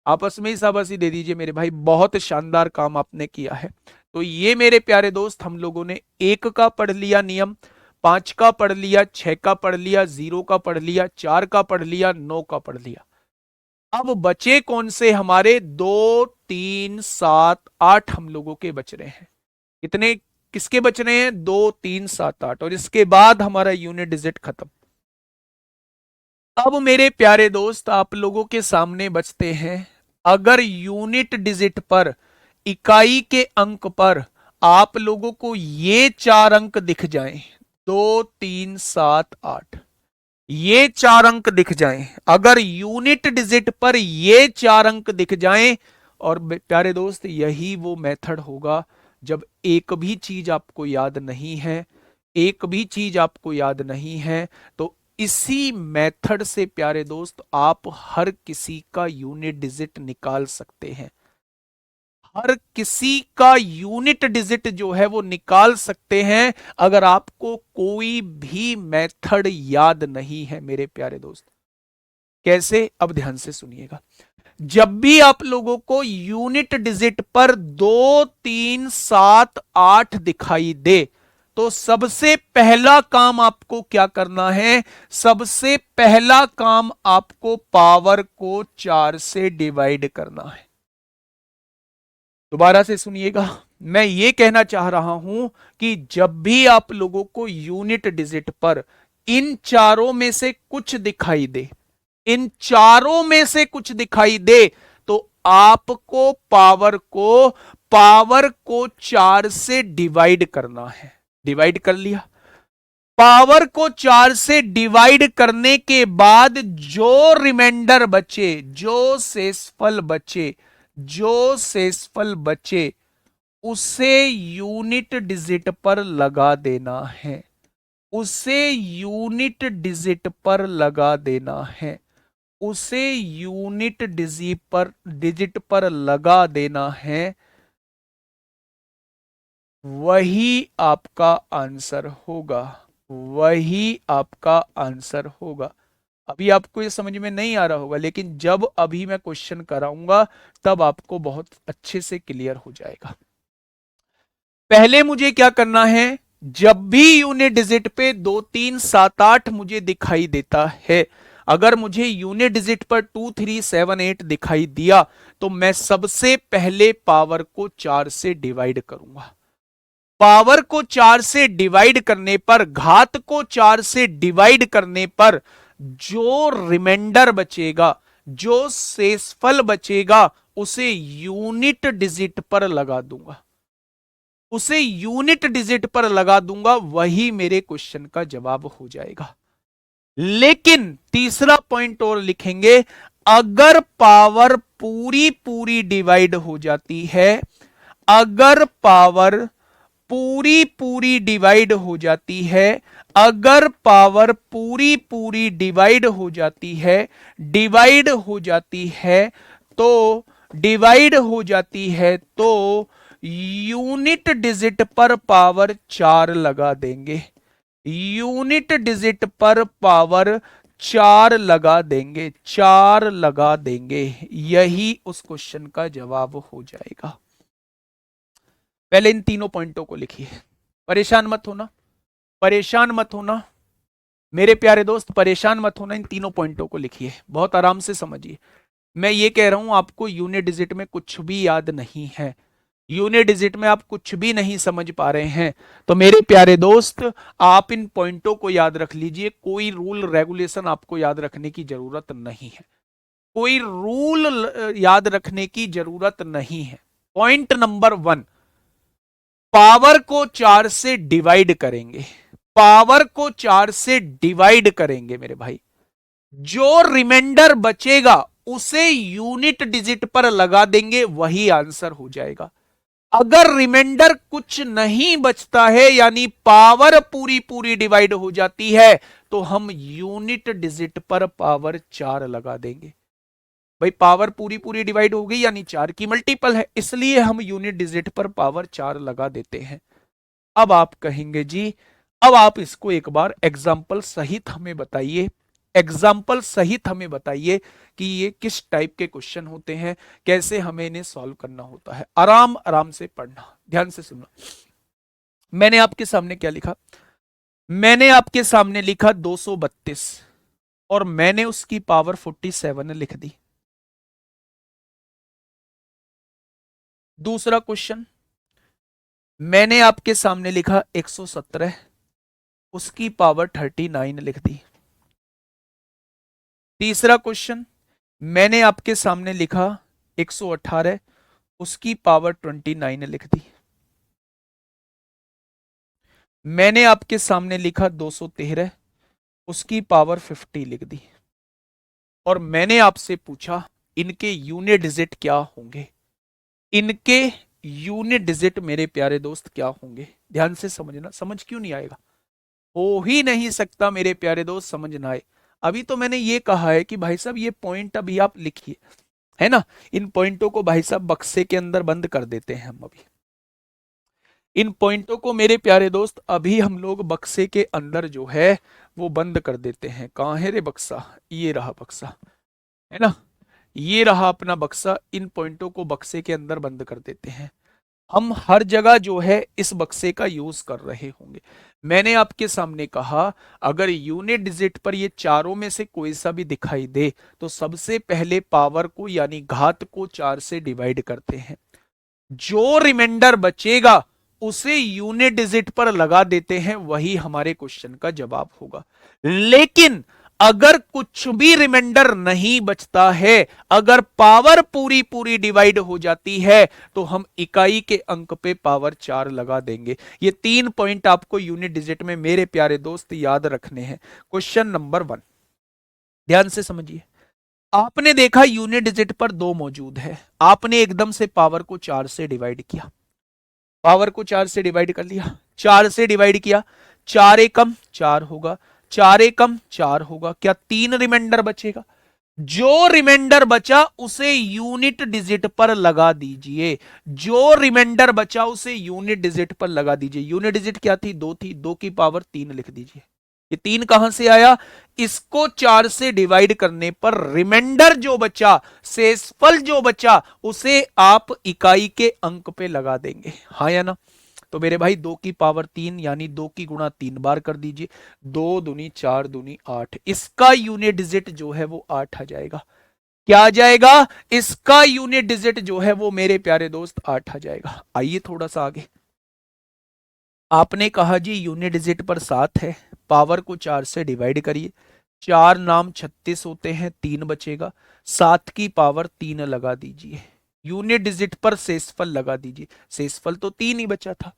S1: आपस में ही शाबाशी दे दीजिए मेरे भाई, बहुत शानदार काम आपने किया है। तो ये मेरे प्यारे दोस्त, हम लोगों ने 1 का पढ़ लिया नियम, 5 का पढ़ लिया, 6 का पढ़ लिया, 0 का पढ़ लिया, 4 का पढ़ लिया, 9 का पढ़ लिया। अब बचे कौन से हमारे? 2, 3, 7, 8 हम लोगों के बच रहे हैं। कितने किसके बच रहे हैं? 2, 3, 7, 8। और इसके बाद हमारा यूनिट डिजिट खत्म। अब मेरे प्यारे दोस्त, आप लोगों के सामने बचते हैं, अगर यूनिट डिजिट पर, इकाई के अंक पर आप लोगों को ये 4 अंक दिख जाएं, 2, 3, 7, 8, ये 4 अंक दिख जाएं, अगर यूनिट डिजिट पर ये 4 अंक दिख जाएं, और प्यारे दोस्त यही वो मेथड होगा जब एक भी चीज आपको याद नहीं है, एक भी चीज आपको याद नहीं है, तो इसी मेथड से प्यारे दोस्त आप हर किसी का यूनिट डिजिट निकाल सकते हैं। हर किसी का यूनिट डिजिट जो है वो निकाल सकते हैं, अगर आपको कोई भी मेथड याद नहीं है मेरे प्यारे दोस्त। कैसे? अब ध्यान से सुनिएगा। जब भी आप लोगों को यूनिट डिजिट पर 2, 3, 7, 8 दिखाई दे, तो सबसे पहला काम आपको क्या करना है? सबसे पहला काम आपको पावर को 4 से डिवाइड करना है। दोबारा से सुनिएगा, मैं ये कहना चाह रहा हूं कि जब भी आप लोगों को यूनिट डिजिट पर इन चारों में से कुछ दिखाई दे, इन चारों में से कुछ दिखाई दे, तो आपको पावर को 4 से डिवाइड करना है। डिवाइड कर लिया। पावर को 4 से डिवाइड करने के बाद जो रिमाइंडर बचे, जो शेषफल बचे उसे यूनिट डिजिट पर लगा देना है। उसे यूनिट डिजिट पर लगा देना है। उसे यूनिट डिजिट पर लगा देना है। वही आपका आंसर होगा। वही आपका आंसर होगा। अभी आपको ये समझ में नहीं आ रहा होगा, लेकिन जब अभी मैं क्वेश्चन कराऊंगा तब आपको बहुत अच्छे से क्लियर हो जाएगा। पहले मुझे क्या करना है? जब भी यूनिट डिजिट पे 2, 3, 7, 8 मुझे दिखाई देता है, अगर मुझे यूनिट डिजिट पर 2, 3, 7, 8 दिखाई दिया, तो मैं सबसे पहले पावर को 4 से डिवाइड करूंगा। पावर को 4 से डिवाइड करने पर, घात को 4 से डिवाइड करने पर जो रिमाइंडर बचेगा, जो शेषफल बचेगा, उसे यूनिट डिजिट पर लगा दूंगा। उसे यूनिट डिजिट पर लगा दूंगा, वही मेरे क्वेश्चन का जवाब हो जाएगा। लेकिन तीसरा पॉइंट और लिखेंगे, अगर पावर पूरी पूरी डिवाइड हो जाती है, अगर पावर पूरी पूरी डिवाइड हो जाती है, अगर पावर पूरी पूरी डिवाइड हो जाती है, डिवाइड हो जाती है, तो डिवाइड हो जाती है तो यूनिट डिजिट पर पावर 4 लगा देंगे। यूनिट डिजिट पर पावर 4 लगा देंगे, 4 लगा देंगे। यही उस क्वेश्चन का जवाब हो जाएगा। पहले इन तीनों पॉइंटों को लिखिए। परेशान मत होना, परेशान मत होना मेरे प्यारे दोस्त, परेशान मत होना। इन तीनों पॉइंटों को लिखिए, बहुत आराम से समझिए। मैं ये कह रहा हूं आपको यूनिट डिजिट में कुछ भी याद नहीं है, यूनिट डिजिट में आप कुछ भी नहीं समझ पा रहे हैं तो मेरे प्यारे दोस्त, आप इन पॉइंटों को याद रख लीजिए। कोई रूल रेगुलेशन आपको याद रखने की जरूरत नहीं है, कोई रूल याद रखने की जरूरत नहीं है। पॉइंट नंबर 1, पावर को 4 से डिवाइड करेंगे, पावर को 4 से डिवाइड करेंगे मेरे भाई, जो रिमाइंडर बचेगा उसे यूनिट डिजिट पर लगा देंगे, वही आंसर हो जाएगा। अगर रिमाइंडर कुछ नहीं बचता है यानी पावर पूरी पूरी डिवाइड हो जाती है तो हम यूनिट डिजिट पर पावर 4 लगा देंगे। भाई पावर पूरी पूरी डिवाइड हो गई यानी 4 की मल्टीपल है, इसलिए हम यूनिट डिजिट पर पावर 4 लगा देते हैं। अब आप कहेंगे जी, अब आप इसको एक बार एग्जाम्पल सहित हमें बताइए, एग्जाम्पल सहित हमें बताइए कि ये किस टाइप के क्वेश्चन होते हैं, कैसे हमें इन्हें सॉल्व करना होता है। आराम आराम से पढ़ना, ध्यान से सुनना। मैंने आपके सामने क्या लिखा, मैंने आपके सामने लिखा 232 और मैंने उसकी पावर 47 लिख दी। दूसरा क्वेश्चन, मैंने आपके सामने लिखा 117, उसकी पावर 39 लिख दी। तीसरा क्वेश्चन, मैंने आपके सामने लिखा 118, उसकी पावर 29 लिख दी। मैंने आपके सामने लिखा 213, उसकी पावर 50 लिख दी। और मैंने आपसे पूछा इनके यूनिट डिजिट क्या होंगे, इनके यूनिट डिजिट मेरे प्यारे दोस्त क्या होंगे। ध्यान से समझना, समझ क्यों नहीं आएगा, हो ही नहीं सकता मेरे प्यारे दोस्त समझ ना आए। अभी तो मैंने ये कहा है कि भाई साहब ये पॉइंट अभी आप लिखिए, है ना, इन पॉइंटों को भाई साहब बक्से के अंदर बंद कर देते हैं हम अभी। इन पॉइंटों को मेरे प्यारे दोस्त अभी हम लोग बक्से के अंदर जो है वो बंद कर देते हैं। कहां है रे बक्सा, ये रहा बक्सा, है ना, ये रहा अपना बक्सा। इन पॉइंटों को बक्से के अंदर बंद कर देते हैं। हम हर जगह जो है इस बक्से का यूज कर रहे होंगे। मैंने आपके सामने कहा अगर यूनिट डिजिट पर ये चारों में से कोई सा भी दिखाई दे तो सबसे पहले पावर को यानी घात को 4 से डिवाइड करते हैं, जो रिमाइंडर बचेगा उसे यूनिट डिजिट पर लगा देते हैं, वही हमारे क्वेश्चन का जवाब होगा। लेकिन अगर कुछ भी रिमाइंडर नहीं बचता है, अगर पावर पूरी पूरी डिवाइड हो जाती है तो हम इकाई के अंक पे पावर 4 लगा देंगे। ये 3 पॉइंट आपको यूनिट डिजिट में मेरे प्यारे दोस्त याद रखने हैं। क्वेश्चन नंबर 1, ध्यान से समझिए। आपने देखा यूनिट डिजिट पर 2 मौजूद है, आपने एकदम से पावर को 4 से डिवाइड किया, पावर को 4 से डिवाइड कर लिया, 4 से डिवाइड किया, 4 एकम 4 होगा, 4 एकम 4 होगा, क्या 3 रिमाइंडर बचेगा, जो रिमाइंडर बचा उसे यूनिट डिजिट पर लगा दीजिए, जो रिमाइंडर बचा उसे यूनिट डिजिट पर लगा दीजिए। यूनिट डिजिट क्या थी, 2 थी, 2 की पावर 3 लिख दीजिए। ये 3 कहां से आया, इसको 4 से डिवाइड करने पर रिमाइंडर जो बचा, शेषफल जो बचा, उसे आप इकाई के अंक पे लगा देंगे, हाँ या ना। तो मेरे भाई 2 की पावर 3 यानी 2 की गुणा 3 बार कर दीजिए, 2 दूनी 4 दूनी 8, इसका यूनिट डिजिट जो है वो 8 आ जाएगा। क्या आ जाएगा, इसका यूनिट डिजिट जो है वो मेरे प्यारे दोस्त 8 आ जाएगा। आइए थोड़ा सा आगे, आपने कहा जी यूनिट डिजिट पर 7 है, पावर को 4 से डिवाइड करिए, 4 नाम 36 होते हैं, 3 बचेगा, 7 की पावर 3 लगा दीजिए, यूनिट डिजिट पर शेषफल लगा दीजिए, शेषफल तो 3 ही बचा था।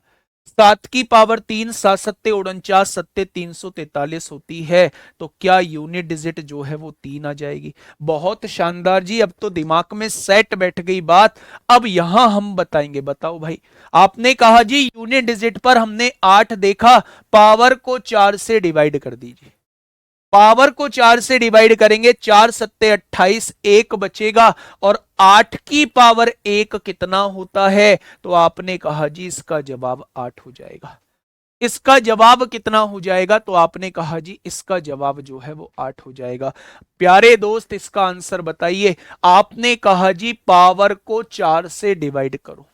S1: 7 की पावर 3, 7 सत्ते 49, सत्ते 343 होती है, तो क्या यूनिट डिजिट जो है वो 3 आ जाएगी। बहुत शानदार जी, अब तो दिमाग में सेट बैठ गई बात। अब यहां हम बताएंगे, बताओ भाई, आपने कहा जी यूनिट डिजिट पर हमने 8 देखा, पावर को 4 से डिवाइड कर दीजिए, पावर को 4 से डिवाइड करेंगे, 4 सत्ते 28, 1 बचेगा, और 8 की पावर 1 कितना होता है, तो आपने कहा जी इसका जवाब 8 हो जाएगा। इसका जवाब कितना हो जाएगा, तो आपने कहा जी इसका जवाब जो है वो 8 हो जाएगा। प्यारे दोस्त इसका आंसर बताइए। आपने कहा जी पावर को 4 से डिवाइड करो,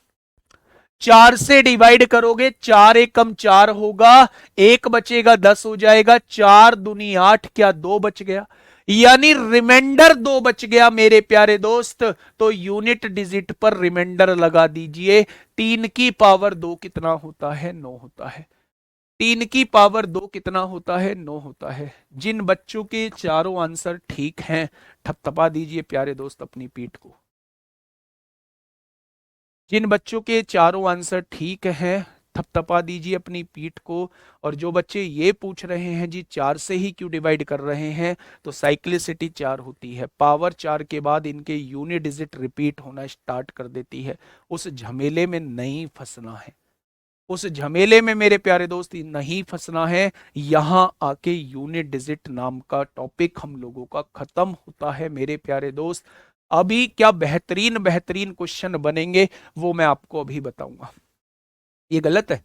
S1: 4 से डिवाइड करोगे, 4 एकम 4 होगा, 1 बचेगा 10 हो जाएगा, 4 दूनी 8, क्या 2 बच गया, यानी रिमाइंडर 2 बच गया मेरे प्यारे दोस्त। तो यूनिट डिजिट पर रिमाइंडर लगा दीजिए। 3 की पावर 2 कितना होता है? 9 होता है। 3 की पावर 2 कितना होता है? 9 होता है। जिन बच्चों के चारों आंसर ठीक हैं, थपथपा दीजिए प्यारे दोस्त अपनी पीठ को। जिन बच्चों के चारों आंसर ठीक हैं, थपथपा दीजिए अपनी पीठ को। और जो बच्चे ये पूछ रहे हैं जी 4 से ही क्यों डिवाइड कर रहे हैं, तो साइक्लिसिटी 4 होती है। पावर 4 के बाद इनके यूनिट डिजिट रिपीट होना स्टार्ट कर देती है। उस झमेले में नहीं फंसना है। उस झमेले में मेरे प्यारे दोस्त नहीं फंसना है। यहां आके यूनिट डिजिट नाम का टॉपिक हम लोगों का खत्म होता है मेरे प्यारे दोस्त। अभी क्या बेहतरीन बेहतरीन क्वेश्चन बनेंगे वो मैं आपको अभी बताऊंगा। ये गलत है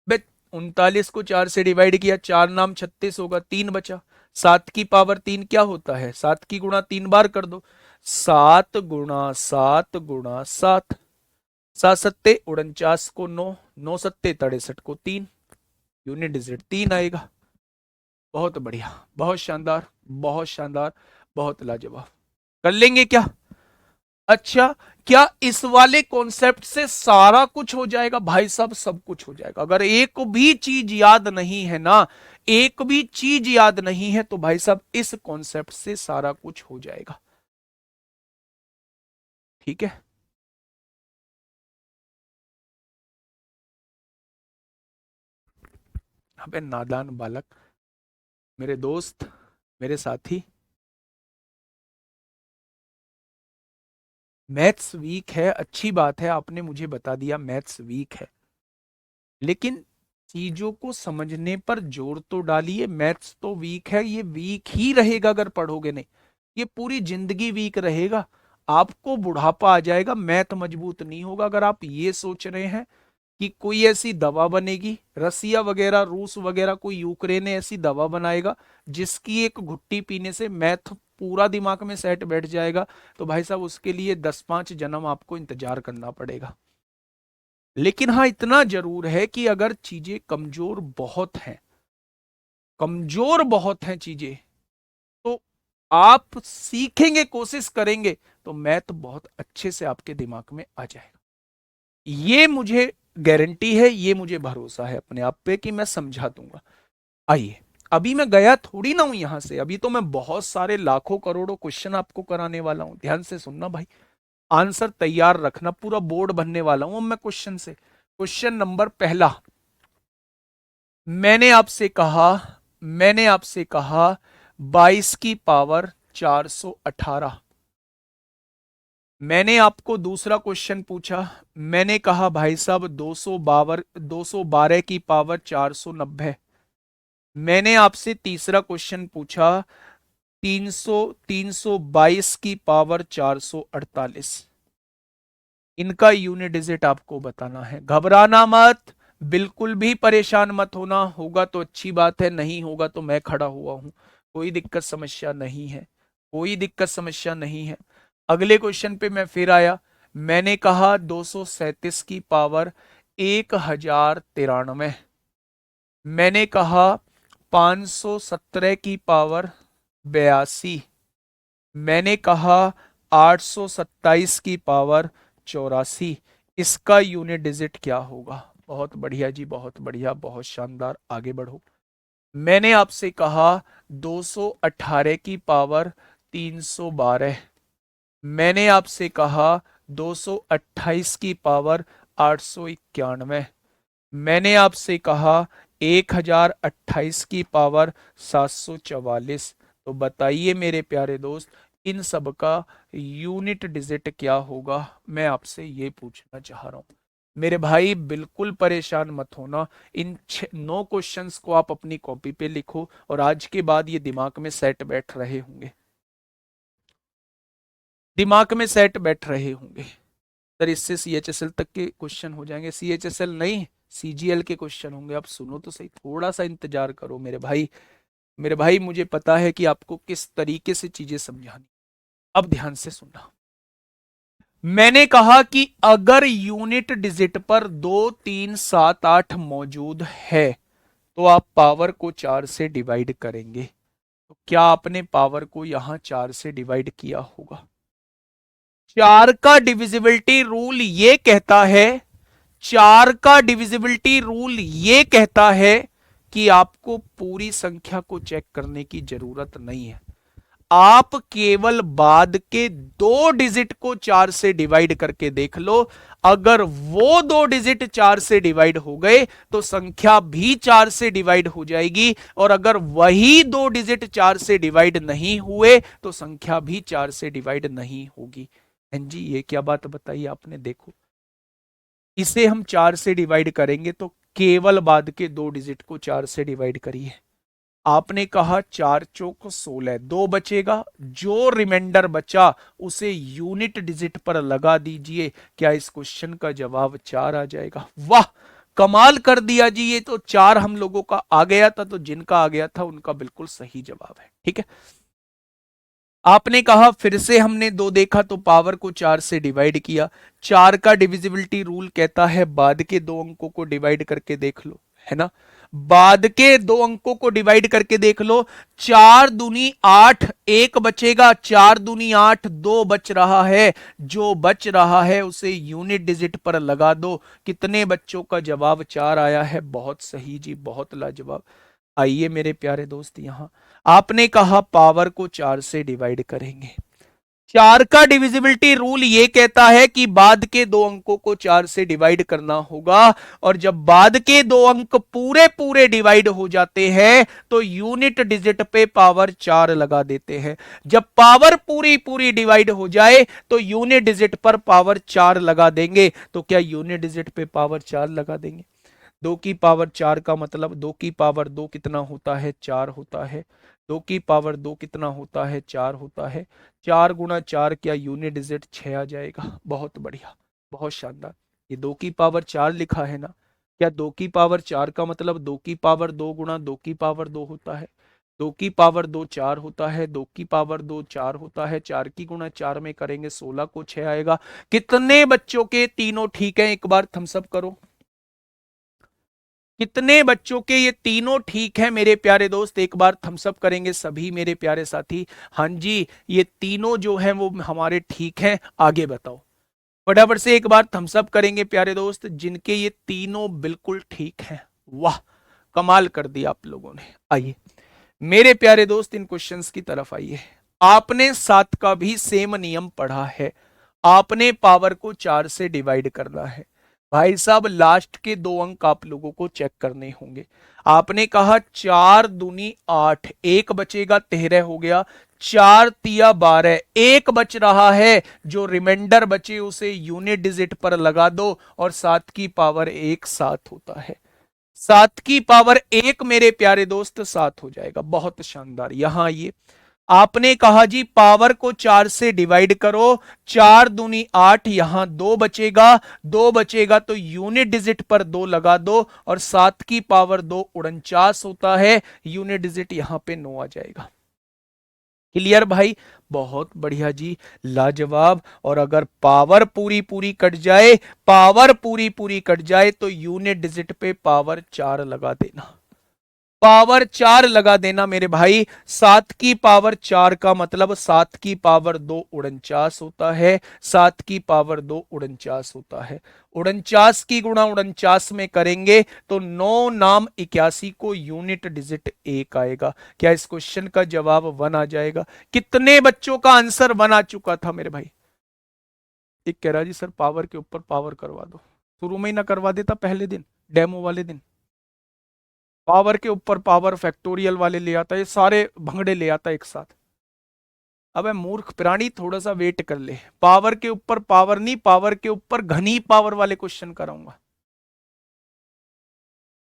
S1: बे। 39 को 4 से डिवाइड किया, 4 नाम 36 होगा, 3 बचा। 7 की पावर 3 क्या होता है? 7 की गुणा 3 बार कर दो। 7 गुणा 7 गुणा 7, 7 सत्ते 49 को 9, 9 सत्ते 63 को 3, यूनिट डिजिट 3 आएगा। बहुत बढ़िया, बहुत शानदार, बहुत शानदार, बहुत लाजवाब। कर लेंगे क्या? अच्छा, क्या इस वाले कॉन्सेप्ट से सारा कुछ हो जाएगा? भाई साहब सब कुछ हो जाएगा। अगर एक भी चीज याद नहीं है ना, एक भी चीज याद नहीं है, तो भाई साहब इस कॉन्सेप्ट से सारा कुछ हो जाएगा। ठीक है। अबे नादान बालक, मेरे दोस्त, मेरे साथी, मैथ्स वीक है, अच्छी बात है, आपने मुझे बता दिया मैथ्स वीक है। लेकिन चीजों को समझने पर जोर तो डालिए। मैथ्स तो वीक है, ये वीक ही रहेगा अगर पढ़ोगे नहीं। ये पूरी जिंदगी वीक रहेगा। आपको बुढ़ापा आ जाएगा, मैथ मजबूत नहीं होगा। अगर आप ये सोच रहे हैं कि कोई ऐसी दवा बनेगी, रसिया वगैरह, रूस वगैरह, कोई यूक्रेन ऐसी दवा बनाएगा जिसकी एक घुट्टी पीने से मैथ पूरा दिमाग में सेट बैठ जाएगा, तो भाई साहब उसके लिए 10-5 जन्म आपको इंतजार करना पड़ेगा। लेकिन हाँ, इतना जरूर है कि अगर चीजें कमजोर बहुत हैं, कमजोर बहुत हैं चीजें, तो आप सीखेंगे, कोशिश करेंगे, तो मैथ बहुत अच्छे से आपके दिमाग में आ जाएगा। ये मुझे गारंटी है, ये मुझे भरोसा है अपने आप पे कि मैं समझा दूंगा। आइए, अभी मैं गया थोड़ी ना हूं यहां से। अभी तो मैं बहुत सारे लाखों करोड़ों क्वेश्चन आपको कराने वाला हूं। ध्यान से सुनना भाई, आंसर तैयार रखना, पूरा बोर्ड भरने वाला हूं अब मैं क्वेश्चन से। क्वेश्चन नंबर पहला, मैंने आपसे कहा, मैंने आपसे कहा 22 की पावर 418। मैंने आपको दूसरा क्वेश्चन पूछा, मैंने कहा भाई साहब 212 की पावर 490। मैंने आपसे तीसरा क्वेश्चन पूछा 322 की पावर 448। इनका यूनिट डिजिट आपको बताना है। घबराना मत, बिल्कुल भी परेशान मत होना। होगा तो अच्छी बात है, नहीं होगा तो मैं खड़ा हुआ हूं, कोई दिक्कत समस्या नहीं है, कोई दिक्कत समस्या नहीं है। अगले क्वेश्चन पे मैं फिर आया, मैंने कहा 237 की पावर 1093। मैंने कहा 517 की पावर 82। मैंने कहा 827 की पावर 84। इसका यूनिट डिजिट क्या होगा? बहुत बढ़िया जी, बहुत बढ़िया, बहुत शानदार, आगे बढ़ो। मैंने आपसे कहा 218 की पावर 312। मैंने आपसे कहा 228 की पावर 891। मैंने आपसे कहा 1028 की पावर 744। तो बताइए मेरे प्यारे दोस्त, इन सब का यूनिट डिजिट क्या होगा? मैं आपसे ये पूछना चाह रहा हूं। मेरे भाई बिल्कुल परेशान मत होना। इन 9 क्वेश्चंस को आप अपनी कॉपी पे लिखो और आज के बाद ये दिमाग में सेट बैठ रहे होंगे, दिमाग में सेट बैठ रहे होंगे। सर इससे सीएचएसएल तक के क्वेश्चन हो जाएंगे। सीएचएसएल नहीं, सीजीएल के क्वेश्चन होंगे। आप सुनो तो सही, थोड़ा सा इंतजार करो मेरे भाई। मेरे भाई मुझे पता है कि आपको किस तरीके से चीजें समझानी। अब ध्यान से सुनना। मैंने कहा कि अगर यूनिट डिजिट पर 2 3 7 8 मौजूद है, तो आप पावर को 4 से डिवाइड करेंगे। तो क्या आपने पावर को यहां 4 से डिवाइड किया होगा? 4 का डिविजिबिलिटी रूल ये कहता है, 4 का डिविजिबिलिटी रूल ये कहता है कि आपको पूरी संख्या को चेक करने की जरूरत नहीं है। आप केवल बाद के 2 डिजिट को 4 से डिवाइड करके देख लो। अगर वो 2 डिजिट 4 से डिवाइड हो गए तो संख्या भी 4 से डिवाइड हो जाएगी, और अगर वही 2 डिजिट 4 से डिवाइड नहीं हुए तो संख्या भी 4 से डिवाइड नहीं होगी। जी ये क्या बात बताई आपने? देखो, इसे हम 4 से डिवाइड करेंगे तो केवल बाद के 2 डिजिट को 4 से डिवाइड करिए। आपने कहा 4 चौक 16, 2 बचेगा, जो रिमाइंडर बचा उसे यूनिट डिजिट पर लगा दीजिए। क्या इस क्वेश्चन का जवाब 4 आ जाएगा? वाह, कमाल कर दिया जी। ये तो 4 हम लोगों का आ गया था, तो जिनका आ गया था उनका बिल्कुल सही जवाब है। ठीक है, आपने कहा फिर से हमने 2 देखा तो पावर को 4 से डिवाइड किया। 4 का डिविजिबिलिटी रूल कहता है बाद के 2 अंकों को डिवाइड करके देख लो, है ना? बाद के 2 अंकों को डिवाइड करके देख लो। 4 दूनी 8, 1 बचेगा। 4 दूनी 8, 2 बच रहा है। जो बच रहा है उसे यूनिट डिजिट पर लगा दो। कितने बच्चों का जवाब 4 आया है? बहुत सही जी, बहुत लाजवाब। आइए मेरे प्यारे दोस्त, यहां आपने कहा पावर को 4 से डिवाइड करेंगे। 4 का डिविजिबिलिटी रूल ये कहता है कि बाद के 2 अंकों को 4 से डिवाइड करना होगा, और जब बाद के 2 अंक पूरे पूरे डिवाइड हो जाते हैं तो यूनिट डिजिट पे पावर 4 लगा देते हैं। जब पावर पूरी पूरी डिवाइड हो जाए तो यूनिट डिजिट पर पावर 4 लगा देंगे। तो क्या यूनिट डिजिट पे पावर 4 लगा देंगे? 2 की पावर 4 का मतलब 2 की पावर 2 कितना होता है? 4 होता है। 2 की पावर 2 कितना होता है? 4 होता है। 4 गुणा 4, क्या यूनिट डिजिट 6 आ जाएगा? बहुत बढ़िया, बहुत शानदार। ये 2 की पावर 4 लिखा है ना? क्या 2 की पावर 4 का मतलब 2 की पावर 2 गुणा 2 की पावर 2 होता है? 2 की पावर 2 4 होता है। 2 की पावर 2 4 होता है। 4 की गुणा 4 में करेंगे 16 को 6 आएगा। कितने बच्चों के तीनों ठीक है? एक बार थम्सअप करो। कितने बच्चों के ये तीनों ठीक है मेरे प्यारे दोस्त? एक बार थम्सअप करेंगे सभी मेरे प्यारे साथी। हाँ जी, ये तीनों जो हैं वो हमारे ठीक हैं। आगे बताओ, फटाफट से एक बार थम्सअप करेंगे प्यारे दोस्त जिनके ये तीनों बिल्कुल ठीक हैं। वाह, कमाल कर दिया आप लोगों ने। आइए मेरे प्यारे दोस्त, इन क्वेश्चंस की तरफ आइए। आपने 7 का भी सेम नियम पढ़ा है। आपने पावर को 4 से डिवाइड करना है। भाई साहब, लास्ट के 2 अंक आप लोगों को चेक करने होंगे। आपने कहा 4 दूनी 8, 1 बचेगा, 13 हो गया। 4 तिया 12, 1 बच रहा है। जो रिमाइंडर बचे उसे यूनिट डिजिट पर लगा दो, और 7 की पावर 1 7 होता है। 7 की पावर 1 मेरे प्यारे दोस्त 7 हो जाएगा। बहुत शानदार। यहां आइए, आपने कहा जी पावर को 4 से डिवाइड करो। 4 दूनी 8, यहां 2 बचेगा। 2 बचेगा तो यूनिट डिजिट पर 2 लगा दो, और 7 की पावर 2 49 होता है। यूनिट डिजिट यहां पे 9 आ जाएगा। क्लियर भाई? बहुत बढ़िया जी, लाजवाब। और अगर पावर पूरी पूरी कट जाए, पावर पूरी पूरी कट जाए तो यूनिट डिजिट पे पावर 4 लगा देना। पावर 4 लगा देना मेरे भाई। 7 की पावर 4 का मतलब 7 की पावर 2 49 होता है। 7 की पावर 2 49 होता है। 49 की गुणा 49 में करेंगे तो 9 नाम 81 को यूनिट डिजिट 1 आएगा। क्या इस क्वेश्चन का जवाब 1 आ जाएगा? कितने बच्चों का आंसर 1 आ चुका था मेरे भाई? एक कह रहा जी सर पावर के ऊपर पावर करवा दो। शुरू में ही ना करवा देता पहले दिन, डेमो वाले दिन। पावर के ऊपर पावर फैक्टोरियल वाले ले आता, ये सारे भंगड़े ले आता एक साथ। अबे मूर्ख प्राणी, थोड़ा सा वेट कर ले। पावर के ऊपर पावर नहीं, पावर के ऊपर घनी पावर वाले क्वेश्चन कराऊंगा।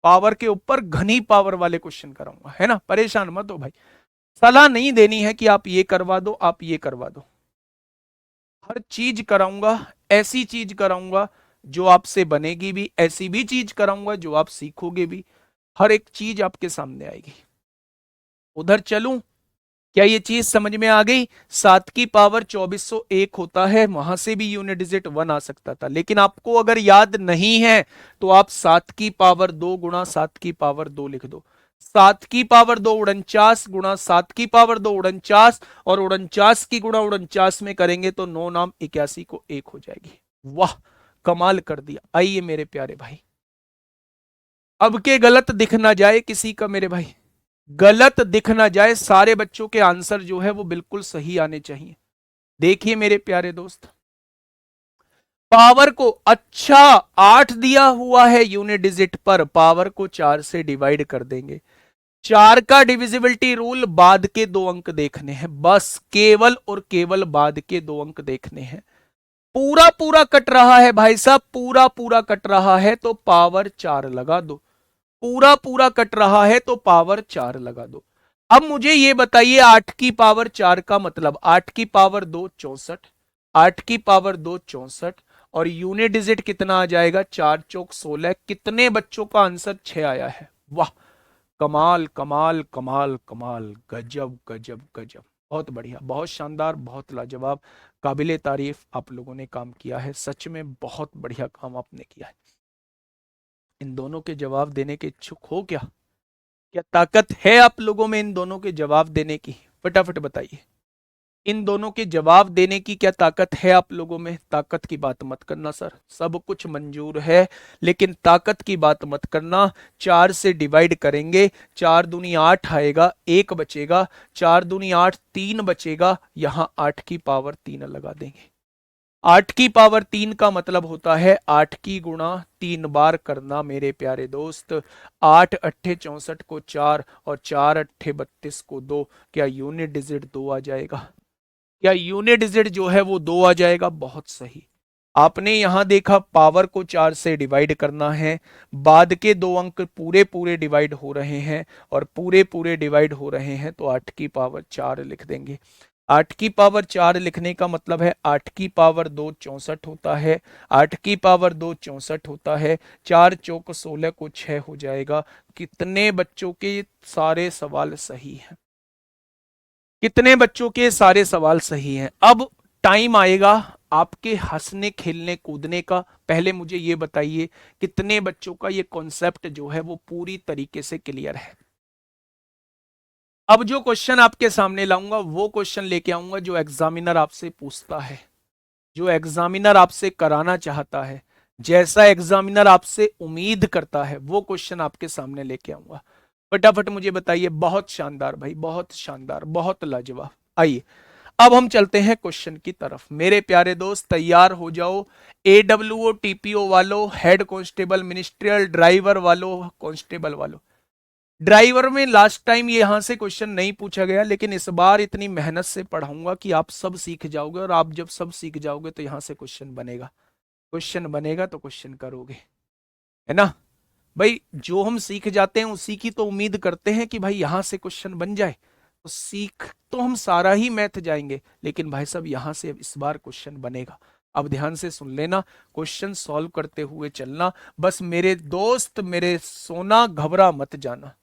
S1: पावर के ऊपर घनी पावर वाले क्वेश्चन कराऊंगा, है ना? परेशान मत हो भाई। सलाह नहीं देनी है कि आप ये करवा दो, आप ये करवा दो। हर चीज कराऊंगा, ऐसी चीज कराऊंगा जो आपसे बनेगी भी, ऐसी भी चीज कराऊंगा जो आप सीखोगे भी। हर एक चीज आपके सामने आएगी। उधर चलूं? क्या ये चीज समझ में आ गई? 7 की पावर 2401 होता है, वहां से भी यूनिट डिजिट 1 आ सकता था। लेकिन आपको अगर याद नहीं है तो आप 7 की पावर 2 गुणा 7 की पावर 2 लिख दो। 7 की पावर 2 49 गुणा 7 की पावर 2 49 और 49 की गुणा 49 में करेंगे तो 9 नाम 81 को 1 हो जाएगी। वाह, कमाल कर दिया। आइए मेरे प्यारे भाई, अब के गलत दिख ना जाए किसी का मेरे भाई, गलत दिख ना जाए, सारे बच्चों के आंसर जो है वो बिल्कुल सही आने चाहिए। देखिए मेरे प्यारे दोस्त, पावर को अच्छा 8 दिया हुआ है यूनिट डिजिट पर, पावर को 4 से डिवाइड कर देंगे। 4 का डिविजिबिलिटी रूल, बाद के 2 अंक देखने हैं, बस केवल और केवल बाद के 2 अंक देखने हैं। पूरा पूरा कट रहा है भाई साहब, पूरा पूरा कट रहा है तो पावर 4 लगा दो, पूरा पूरा कट रहा है तो पावर 4 लगा दो। अब मुझे ये बताइए, 8 की पावर 4 का मतलब 8 की पावर 2 64, 8 की पावर 2 64 और यूनिट डिजिट कितना आ जाएगा, 4 चौक 16। कितने बच्चों का आंसर 6 आया है? वाह, कमाल कमाल कमाल कमाल, गजब गजब गजब, बहुत बढ़िया, बहुत शानदार, बहुत लाजवाब, काबिले तारीफ आप लोगों ने काम किया है, सच में बहुत बढ़िया काम आपने किया है। इन दोनों के जवाब देने के इच्छुक हो क्या? क्या ताकत है आप लोगों में इन दोनों के जवाब देने की? फटाफट बताइए, इन दोनों के जवाब देने की क्या ताकत है आप लोगों में? ताकत की बात मत करना सर, सब कुछ मंजूर है, लेकिन ताकत की बात मत करना। 4 से डिवाइड करेंगे, 4 दूनी 8 आएगा, 1 बचेगा, 4 दूनी 8, 3 बचेगा, यहां 8 की पावर 3 लगा देंगे। 8 की पावर 3 का मतलब होता है 8 की गुणा 3 बार करना मेरे प्यारे दोस्त। 8 अट्ठे 64 को 4 और 4 अट्ठे 32 को 2, क्या यूनिट डिजिट 2 आ जाएगा? क्या यूनिट डिजिट जो है वो 2 आ जाएगा? बहुत सही। आपने यहां देखा, पावर को 4 से डिवाइड करना है, बाद के 2 अंक पूरे पूरे डिवाइड हो रहे हैं और पूरे पूरे डिवाइड हो रहे हैं तो 8 की पावर 4 लिख देंगे। 8 की पावर 4 लिखने का मतलब है 8 की पावर 2 64 होता है, 8 की पावर 2 64 होता है, 4 चौक 16 को 6 हो जाएगा। कितने बच्चों के सारे सवाल सही हैं? कितने बच्चों के सारे सवाल सही हैं? अब टाइम आएगा आपके हंसने खेलने कूदने का। पहले मुझे ये बताइए, कितने बच्चों का ये कॉन्सेप्ट जो है वो पूरी तरीके से क्लियर है? अब जो क्वेश्चन आपके सामने लाऊंगा वो क्वेश्चन लेके आऊंगा जो एग्जामिनर आपसे पूछता है, जो एग्जामिनर आपसे कराना चाहता है, जैसा एग्जामिनर आपसे उम्मीद करता है, वो क्वेश्चन आपके सामने लेके आऊंगा। फटाफट मुझे बताइए। बहुत शानदार भाई, बहुत शानदार, बहुत लाजवाब। आइए अब हम चलते हैं क्वेश्चन की तरफ। मेरे प्यारे दोस्त तैयार हो जाओ, एडब्ल्यूओ टीपीओ वालों, हेड कांस्टेबल मिनिस्ट्रियल, ड्राइवर वालों, कांस्टेबल वालों। ड्राइवर में लास्ट टाइम ये यहां से क्वेश्चन नहीं पूछा गया, लेकिन इस बार इतनी मेहनत से पढ़ाऊंगा कि आप सब सीख जाओगे, और आप जब सब सीख जाओगे तो यहां से क्वेश्चन बनेगा। क्वेश्चन बनेगा तो क्वेश्चन करोगे, है ना भाई? जो हम सीख जाते हैं उसी की तो उम्मीद करते हैं कि भाई यहां से क्वेश्चन बन जाए। तो सीख तो हम सारा ही मैथ जाएंगे, लेकिन भाई साहब यहां से इस बार क्वेश्चन बनेगा। अब ध्यान से सुन लेना, क्वेश्चन सॉल्व करते हुए चलना। बस मेरे दोस्त, मेरे सोना, घबरा मत जाना,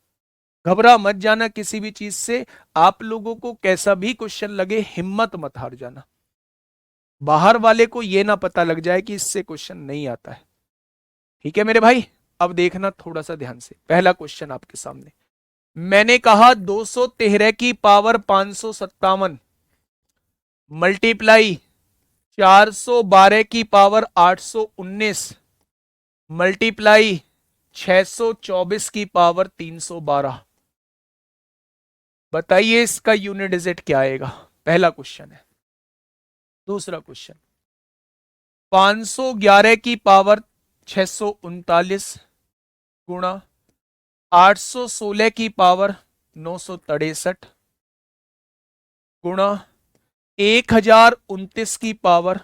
S1: घबरा मत जाना किसी भी चीज से। आप लोगों को कैसा भी क्वेश्चन लगे, हिम्मत मत हार जाना। बाहर वाले को यह ना पता लग जाए कि इससे क्वेश्चन नहीं आता है। ठीक है मेरे भाई? अब देखना थोड़ा सा ध्यान से, पहला क्वेश्चन आपके सामने। मैंने कहा 213 की पावर 557 मल्टीप्लाई 412 की पावर 819 मल्टीप्लाई 624 की पावर 312। बताइए इसका यूनिट डिजिट क्या आएगा? पहला क्वेश्चन है। दूसरा क्वेश्चन, 511 की पावर 639 गुणा 816 की पावर 963 गुणा 1029 की पावर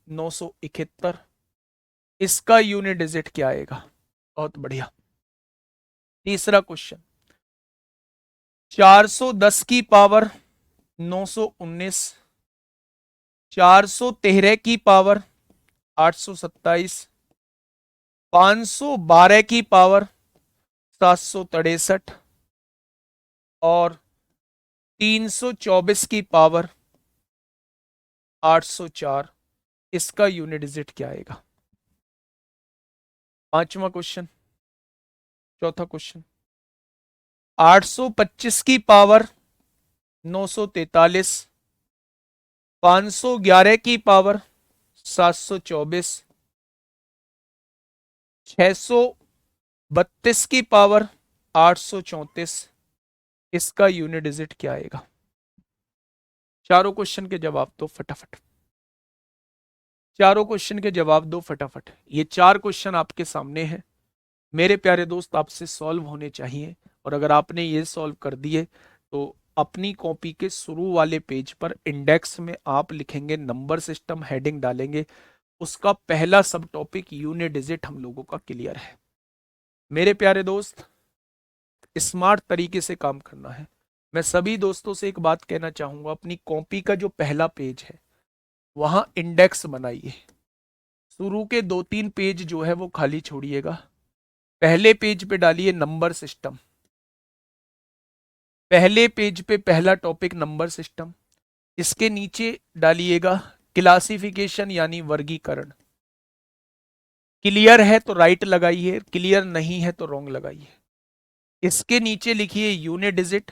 S1: 971। इसका यूनिट डिजिट क्या आएगा? बहुत बढ़िया। तीसरा क्वेश्चन, 410 की पावर 919, 413 की पावर 827, 512 की पावर 763 और 324 की पावर 804। इसका यूनिट डिजिट क्या आएगा? पांचवा क्वेश्चन, चौथा क्वेश्चन, 825 की पावर 943, 511 की पावर 724, 632 की पावर 834, इसका यूनिट डिजिट क्या आएगा? चारों क्वेश्चन के जवाब दो फटाफट, चारों क्वेश्चन के जवाब दो फटाफट। ये चार क्वेश्चन आपके सामने हैं मेरे प्यारे दोस्त, आपसे सॉल्व होने चाहिए। और अगर आपने ये सॉल्व कर दिए तो अपनी कॉपी के शुरू वाले पेज पर इंडेक्स में आप लिखेंगे नंबर सिस्टम, हेडिंग डालेंगे, उसका पहला सब टॉपिक यूनिट डिजिट हम लोगों का क्लियर है। मेरे प्यारे दोस्त, स्मार्ट तरीके से काम करना है। मैं सभी दोस्तों से एक बात कहना चाहूंगा, अपनी कॉपी का जो पहला पेज है वहां इंडेक्स बनाइए। शुरू के 2-3 पेज जो है वो खाली छोड़िएगा। पहले पेज पे डालिए नंबर सिस्टम, पहले पेज पे पहला टॉपिक नंबर सिस्टम। इसके नीचे डालिएगा क्लासिफिकेशन यानी वर्गीकरण। क्लियर है तो राइट लगाइए, क्लियर नहीं है तो रॉन्ग लगाइए। इसके नीचे लिखिए यूनिट डिजिट।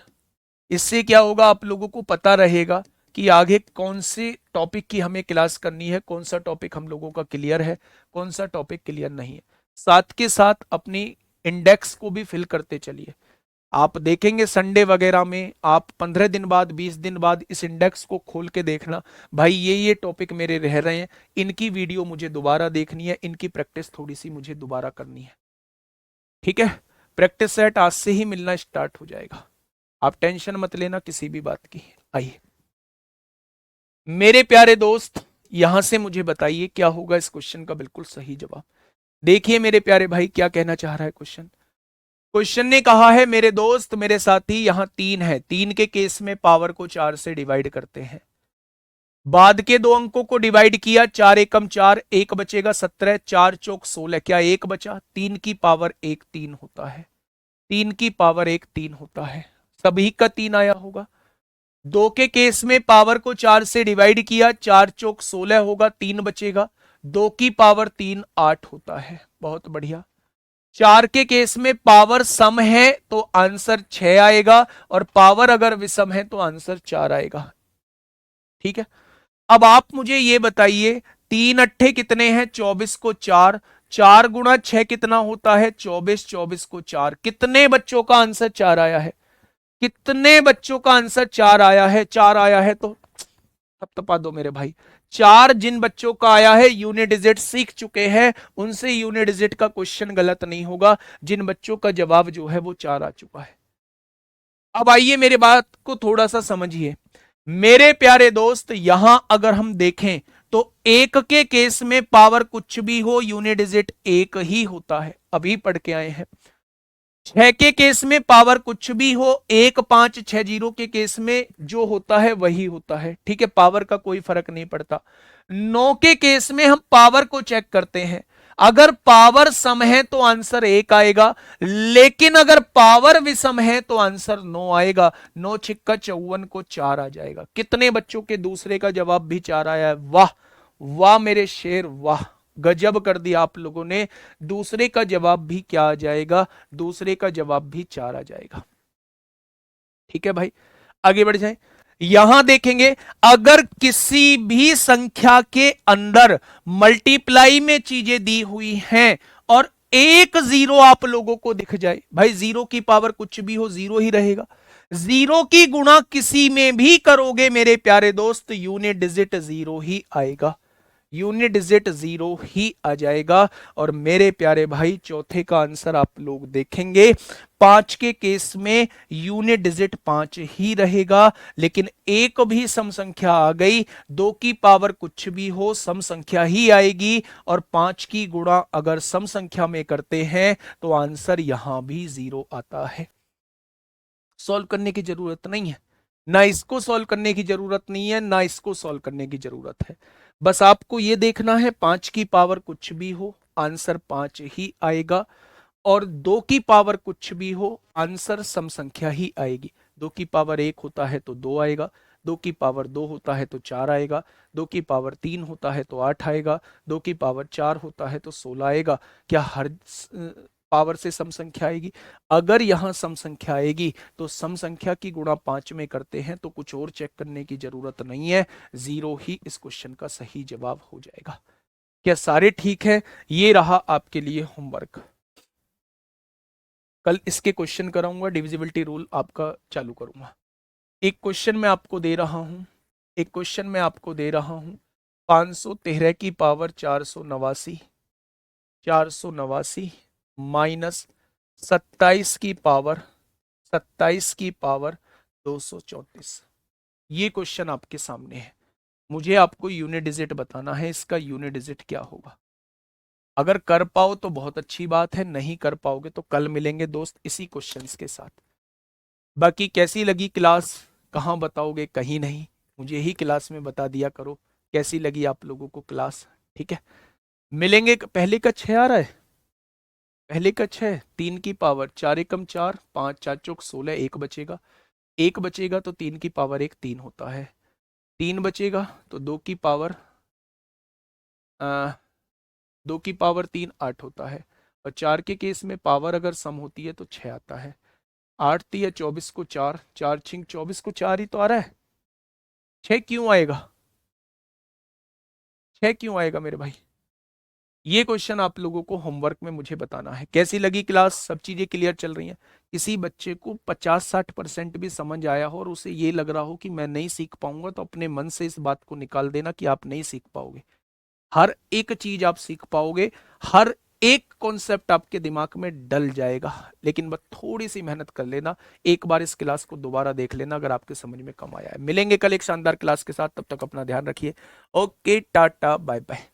S1: इससे क्या होगा, आप लोगों को पता रहेगा कि आगे कौन से टॉपिक की हमें क्लास करनी है, कौन सा टॉपिक हम लोगों का क्लियर है, कौन सा टॉपिक क्लियर नहीं है। साथ के साथ अपनी इंडेक्स को भी फिल करते चलिए। आप देखेंगे संडे वगैरह में, आप 15 दिन बाद 20 दिन बाद इस इंडेक्स को खोल के देखना, भाई ये टॉपिक मेरे रह रहे हैं, इनकी वीडियो मुझे दोबारा देखनी है, इनकी प्रैक्टिस थोड़ी सी मुझे दोबारा करनी है। ठीक है, प्रैक्टिस सेट आज से ही मिलना स्टार्ट हो जाएगा, आप टेंशन मत लेना किसी भी बात की। आइए मेरे प्यारे दोस्त, यहां से मुझे बताइए क्या होगा इस क्वेश्चन का बिल्कुल सही जवाब। देखिए मेरे प्यारे भाई क्या कहना चाह रहा है क्वेश्चन। क्वेश्चन ने कहा है मेरे दोस्त मेरे साथी, यहां 3 है, 3 के केस में पावर को 4 से डिवाइड करते हैं। बाद के दो अंकों को डिवाइड किया, 4 एकम 4, एक बचेगा 17, 4 चौक 16, क्या एक बचा? 3 की पावर 1 3 होता है, 3 की पावर 1 3 होता है, सभी का 3 आया होगा। दो के केस में पावर को 4 से डिवाइड किया, 4 चौक 16 होगा, 3 बचेगा, 2 की पावर 3 8 होता है, बहुत बढ़िया। 4 के केस में पावर सम है तो आंसर 6 आएगा, और पावर अगर विषम है तो आंसर 4 आएगा। ठीक है, अब आप मुझे ये बताइए, 3 अट्ठे कितने हैं? 24 को 4, 4 गुणा 6 कितना होता है? 24, 24 को 4, कितने बच्चों का आंसर 4 आया है? कितने बच्चों का आंसर 4 आया है? 4 आया है तो थपथपा दो मेरे भाई। 4 जिन बच्चों का आया है यूनिट डिजिट सीख चुके हैं, उनसे यूनिट डिजिट का क्वेश्चन गलत नहीं होगा। जिन बच्चों का जवाब जो है वो 4 आ चुका है। अब आइए मेरे बात को थोड़ा सा समझिए मेरे प्यारे दोस्त। यहां अगर हम देखें तो एक के केस में पावर कुछ भी हो यूनिट डिजिट एक ही होता है, अभी पढ़ के आए हैं। 6 के केस में पावर कुछ भी हो, 1 5 6 0 के केस में जो होता है वही होता है। ठीक है, पावर का कोई फर्क नहीं पड़ता। 9 के केस में हम पावर को चेक करते हैं, अगर पावर सम है तो आंसर 1 आएगा, लेकिन अगर पावर विषम है तो आंसर 9 आएगा। 9 छिक्का 54 को 4 आ जाएगा। कितने बच्चों के दूसरे का जवाब भी 4 आया है? वाह वाह मेरे शेर, वाह गजब कर दिया आप लोगों ने। दूसरे का जवाब भी क्या आ जाएगा? दूसरे का जवाब भी 4 आ जाएगा। ठीक है भाई, आगे बढ़ जाए। यहां देखेंगे, अगर किसी भी संख्या के अंदर मल्टीप्लाई में चीजें दी हुई हैं और एक जीरो आप लोगों को दिख जाए, भाई जीरो की पावर कुछ भी हो जीरो ही रहेगा। जीरो की गुणा किसी में भी करोगे मेरे प्यारे दोस्त, यूनिट डिजिट जीरो ही आएगा, यूनिट डिजिट जीरो ही आ जाएगा। और मेरे प्यारे भाई चौथे का आंसर आप लोग देखेंगे, 5 के केस में यूनिट डिजिट 5 ही रहेगा, लेकिन एक भी सम संख्या आ गई, 2 की पावर कुछ भी हो सम संख्या ही आएगी, और 5 की गुणा अगर सम संख्या में करते हैं तो आंसर यहां भी जीरो आता है। सॉल्व करने की जरूरत नहीं है, ना इसको सॉल्व करने की जरूरत नहीं है, ना इसको सॉल्व करने की जरूरत है। बस आपको यह देखना है 5 की पावर कुछ भी हो आंसर 5 ही आएगा, और 2 की पावर कुछ भी हो आंसर सम संख्या ही आएगी। 2 की पावर 1 होता है तो 2 आएगा, 2 की पावर 2 होता है तो 4 आएगा, 2 की पावर 3 होता है तो 8 आएगा, 2 की पावर 4 होता है तो 16 आएगा। क्या हर पावर से सम संख्या आएगी। अगर यहां सम संख्या आएगी तो सम संख्या की गुणा 5 में करते हैं, तो कुछ और चेक करने की जरूरत नहीं है, 0 ही इस क्वेश्चन का सही जवाब हो जाएगा। क्या सारे ठीक है? ये रहा आपके लिए होमवर्क। कल इसके क्वेश्चन कराऊंगा, डिविजिबिलिटी रूल आपका चालू करूंगा। एक क्वेश्चन मैं आपको दे रहा हूं, एक क्वेश्चन मैं आपको दे रहा हूं, 513 की पावर 489, 489 माइनस 27 की पावर, 27 की पावर 234। ये क्वेश्चन आपके सामने है। मुझे आपको यूनिट डिजिट बताना है, इसका यूनिट डिजिट क्या होगा। अगर कर पाओ तो बहुत अच्छी बात है, नहीं कर पाओगे तो कल मिलेंगे दोस्त इसी क्वेश्चंस के साथ। बाकी कैसी लगी क्लास, कहाँ बताओगे, कहीं नहीं, मुझे ही क्लास में बता दिया करो कैसी लगी आप लोगों को क्लास। ठीक है, मिलेंगे। पहले का 6 आ रहा है, पहले का 6, 3 की पावर 4 एकम 4, 5 4 चौक 16, एक बचेगा, एक बचेगा तो 3 की पावर 1 3 होता है, 3 बचेगा तो 2 की पावर 2 की पावर 3 8 होता है। और 4 के केस में पावर अगर सम होती है तो 6 आता है। 8 तिया 24 को 4, 4 छिंग 24 को 4 ही तो आ रहा है। 6 क्यों आएगा, 6 क्यों आएगा मेरे भाई? ये क्वेश्चन आप लोगों को होमवर्क में मुझे बताना है। कैसी लगी क्लास, सब चीजें क्लियर चल रही हैं? किसी बच्चे को 50-60% भी समझ आया हो और उसे ये लग रहा हो कि मैं नहीं सीख पाऊंगा, तो अपने मन से इस बात को निकाल देना कि आप नहीं सीख पाओगे। हर एक चीज आप सीख पाओगे, हर एक कॉन्सेप्ट आपके दिमाग में डल जाएगा। लेकिन बस थोड़ी सी मेहनत कर लेना, एक बार इस क्लास को दोबारा देख लेना अगर आपके समझ में कम आया है। मिलेंगे कल एक शानदार क्लास के साथ, तब तक अपना ध्यान रखिए। Okay, tata bye bye.